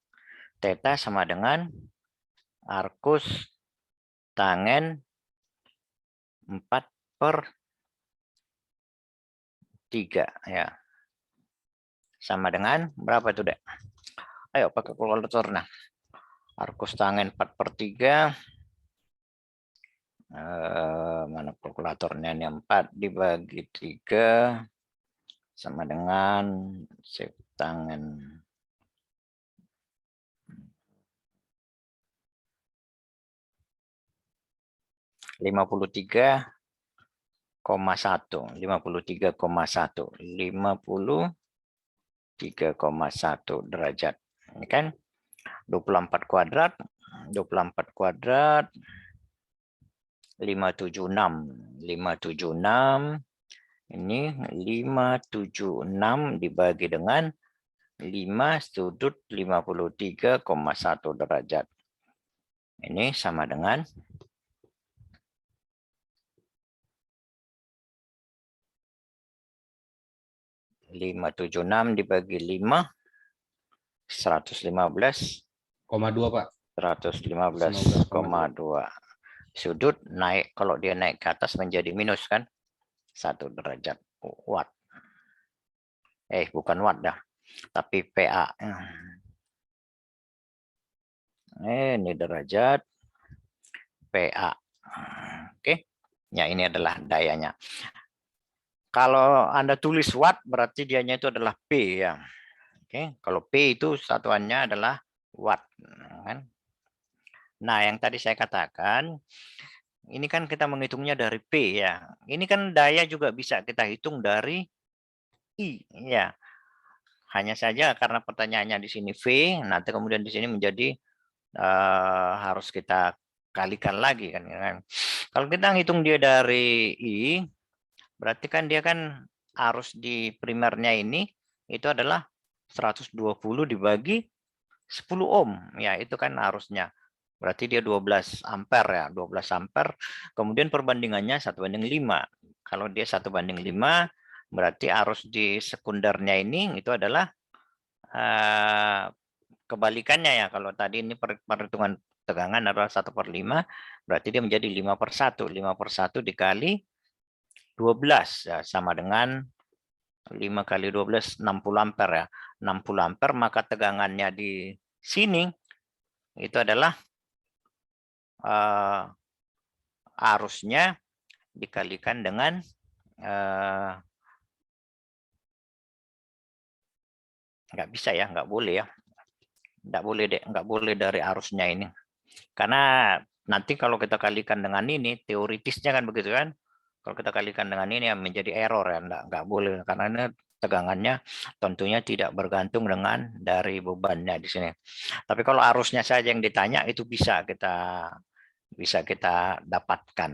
theta sama dengan arcus tangen 4 per 3 ya. Sama dengan berapa tuh, Dek? Ayo pakai kalkulator. Nah, arcus tangen 4 per 3. Mana kalkulatornya ini? 4 dibagi 3 sama dengan sek tangen 53,1 53,1 derajat. Ini kan 24 kuadrat 576 ini 576 dibagi dengan 5 sudut 53,1 derajat. Ini sama dengan 576 dibagi 5 115,2 Pak. 115,2. Sudut naik, kalau dia naik ke atas menjadi minus kan 1 derajat watt. Bukan watt dah, tapi PA. Ini derajat PA. Oke. Ya, ini adalah dayanya. Kalau Anda tulis watt berarti dianya itu adalah P ya. Oke, kalau P itu satuannya adalah watt kan. Nah, yang tadi saya katakan ini kan kita menghitungnya dari P ya. Ini kan daya juga bisa kita hitung dari I ya. Hanya saja karena pertanyaannya di sini V, nanti kemudian di sini menjadi harus kita kalikan lagi kan. Kalau kita hitung dia dari I, berarti kan dia kan arus di primernya ini itu adalah 120 dibagi 10 ohm. Ya, itu kan arusnya. Berarti dia 12 ampere ya, 12 ampere. Kemudian perbandingannya 1:5. Kalau dia 1:5, berarti arus di sekundernya ini itu adalah kebalikannya ya. Kalau tadi ini perhitungan tegangan adalah 1/5, berarti dia menjadi 5/1. 5/1 dikali 12 ya, sama dengan 5 kali 12 60 ampere ya. 60 ampere, maka tegangannya di sini itu adalah arusnya dikalikan dengan nggak bisa ya, nggak boleh ya, nggak boleh deh, nggak boleh dari arusnya ini, karena nanti kalau kita kalikan dengan ini teoritisnya kan begitu kan, kalau kita kalikan dengan ini ya menjadi error ya, nggak boleh, karena ini tegangannya tentunya tidak bergantung dengan dari bebannya di sini. Tapi kalau arusnya saja yang ditanya itu bisa kita dapatkan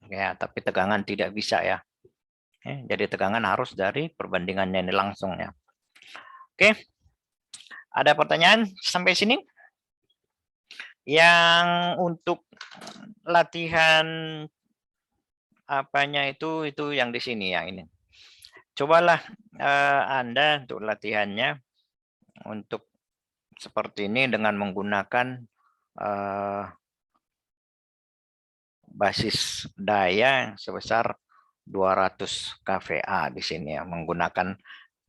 ya, tapi tegangan tidak bisa ya. Jadi tegangan harus dari perbandingannya ini langsung ya. Oke, ada pertanyaan sampai sini? Yang untuk latihan apanya itu yang di sini yang ini. Cobalah Anda untuk latihannya untuk seperti ini dengan menggunakan basis daya sebesar 200 kVA di sini ya, menggunakan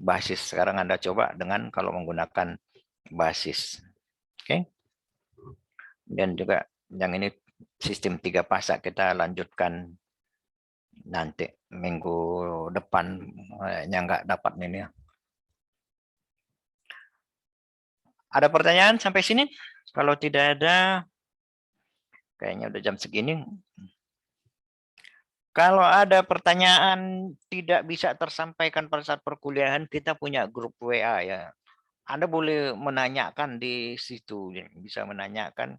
basis. Sekarang Anda coba dengan kalau menggunakan basis. Oke. Dan juga yang ini sistem 3 pasak kita lanjutkan nanti minggu depan, yang nggak dapat ini ya. Ada pertanyaan sampai sini? Kalau tidak ada, kayaknya udah jam segini. Kalau ada pertanyaan tidak bisa tersampaikan pada saat perkuliahan, kita punya grup WA ya. Anda boleh menanyakan di situ, bisa menanyakan,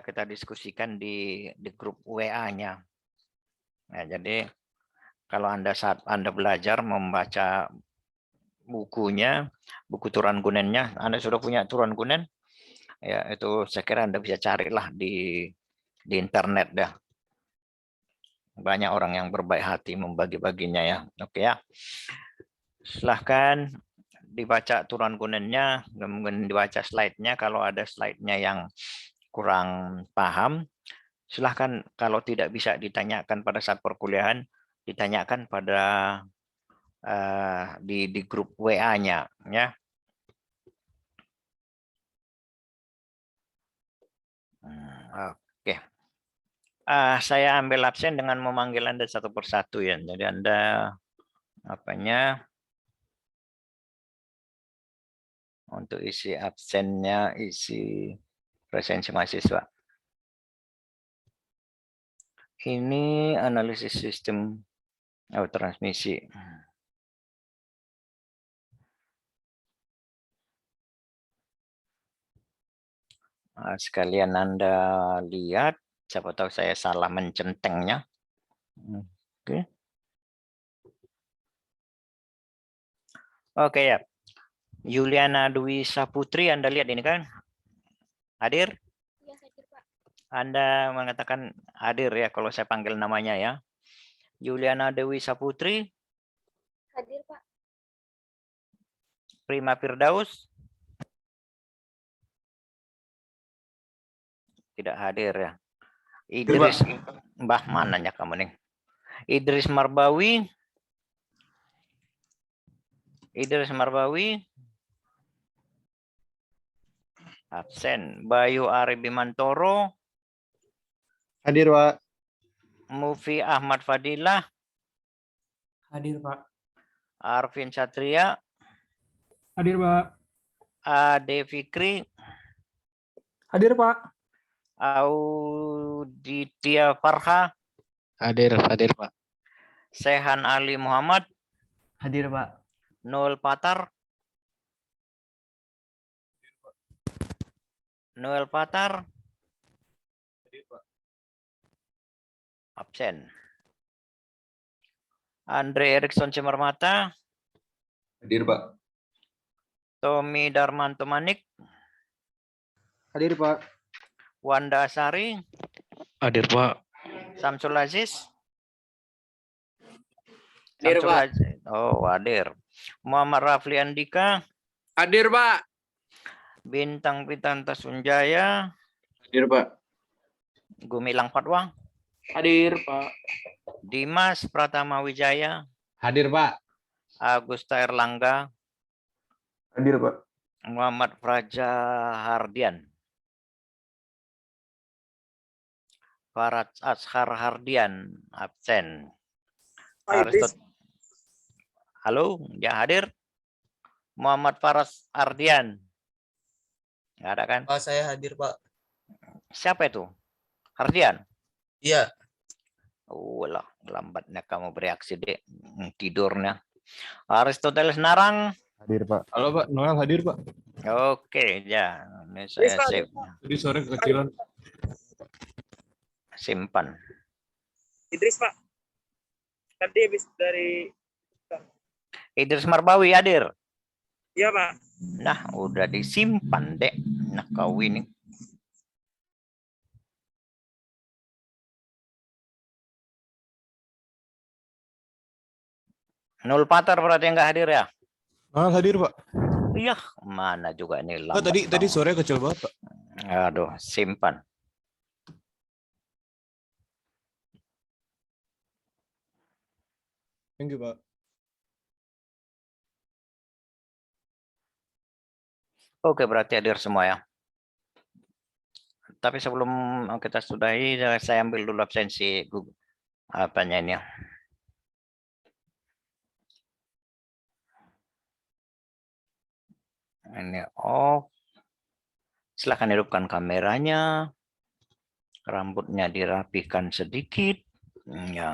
kita diskusikan di grup WA-nya. Nah, jadi kalau saat Anda belajar membaca bukunya, buku Turan Gunennya, Anda sudah punya Turan Gunen, ya itu saya kira Anda bisa carilah di internet dah. Banyak orang yang berbaik hati membagi-baginya ya. Oke ya. Silahkan dibaca Turan Gunennya, kemudian dibaca slide-nya. Kalau ada slide-nya yang kurang paham, silahkan kalau tidak bisa ditanyakan pada saat perkuliahan, ditanyakan pada di grup WA-nya ya. Oke. Saya ambil absen dengan memanggil Anda satu persatu ya. Jadi Anda untuk isi absennya, isi presensi mahasiswa. Ini analisis sistem transmisi. Sekalian Anda lihat, siapa tahu saya salah mencentengnya. Oke. Oke ya. Yuliana Dwi Saputri, Anda lihat ini kan? Hadir? Ya, hadir, Pak. Anda mengatakan hadir ya kalau saya panggil namanya ya. Yuliana Dewi Saputri. Hadir, Pak. Prima Firdaus. Tidak hadir ya. Idris, Mbah mananya kamu nih? Idris Marbawi. Idris Marbawi. Absen. Bayu Ari Bimantoro. Hadir, Pak. Mufi Ahmad Fadilah. Hadir, Pak. Arvin Satria. Hadir, Pak. Ade Fikri. Hadir, Pak. Auditia Farha. Hadir, Pak. Sehan Ali Muhammad. Hadir, Pak. Noel Patar. Noel Patar. Absen. Andre Erikson Cimarmata. Hadir, Pak. Tommy Darmanto Manik. Hadir, Pak. Wanda Sari. Hadir, Pak. Samsul Aziz. Hadir, Samsul Pak. Aziz. Oh, hadir. Muhammad Rafli Andika. Hadir, Pak. Bintang Pitanta Sunjaya. Hadir, Pak. Gumilang Fatwa. Hadir, Pak. Dimas Pratama Wijaya. Hadir, Pak. Agusta Erlangga. Hadir, Pak. Muhammad Praja Hardian. Farad Ashar Hardian. Absen. Halo, ya hadir. Muhammad Faras Ardian. Nggak ada kan? Pak, saya hadir, Pak. Siapa itu? Hardian? Iya. Lah, lambatnya kamu bereaksi deh. Tidurnya. Aristoteles Narang. Hadir, Pak. Halo Pak, Noel hadir Pak. Oke, ya. Ini saya save. Tadi sore kekecilan. Simpan. Idris, Pak. Tadi habis dari... Idris Marbawi hadir. Iya, Pak. Nah, udah disimpan, Dek. Nah, kau ini. Nul Patar berarti nggak hadir ya? Noel hadir Pak. Iya, mana juga ini Oh, lambat. tadi sore kecil banget Pak. Aduh, simpan. Thank you Pak. Oke, berarti hadir semua ya. Tapi sebelum kita sudahi, saya ambil dulu absensi Google. Apanya ini ya? Ini oke. Silakan hidupkan kameranya. Rambutnya dirapikan sedikit. Ya.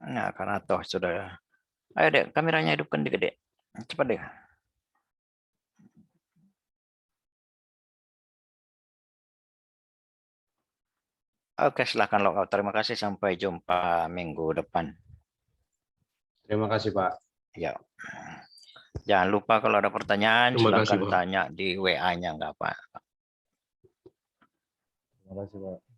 Nah, karena toh sudah. Ayo dek, kameranya hidupkan dikit dek. Cepat dek. Oke, silakan logout. Terima kasih. Sampai jumpa minggu depan. Terima kasih, Pak. Ya. Jangan lupa kalau ada pertanyaan, Terima kasih, silakan Pak. tanya di WA-nya, nggak apa. Terima kasih, Pak.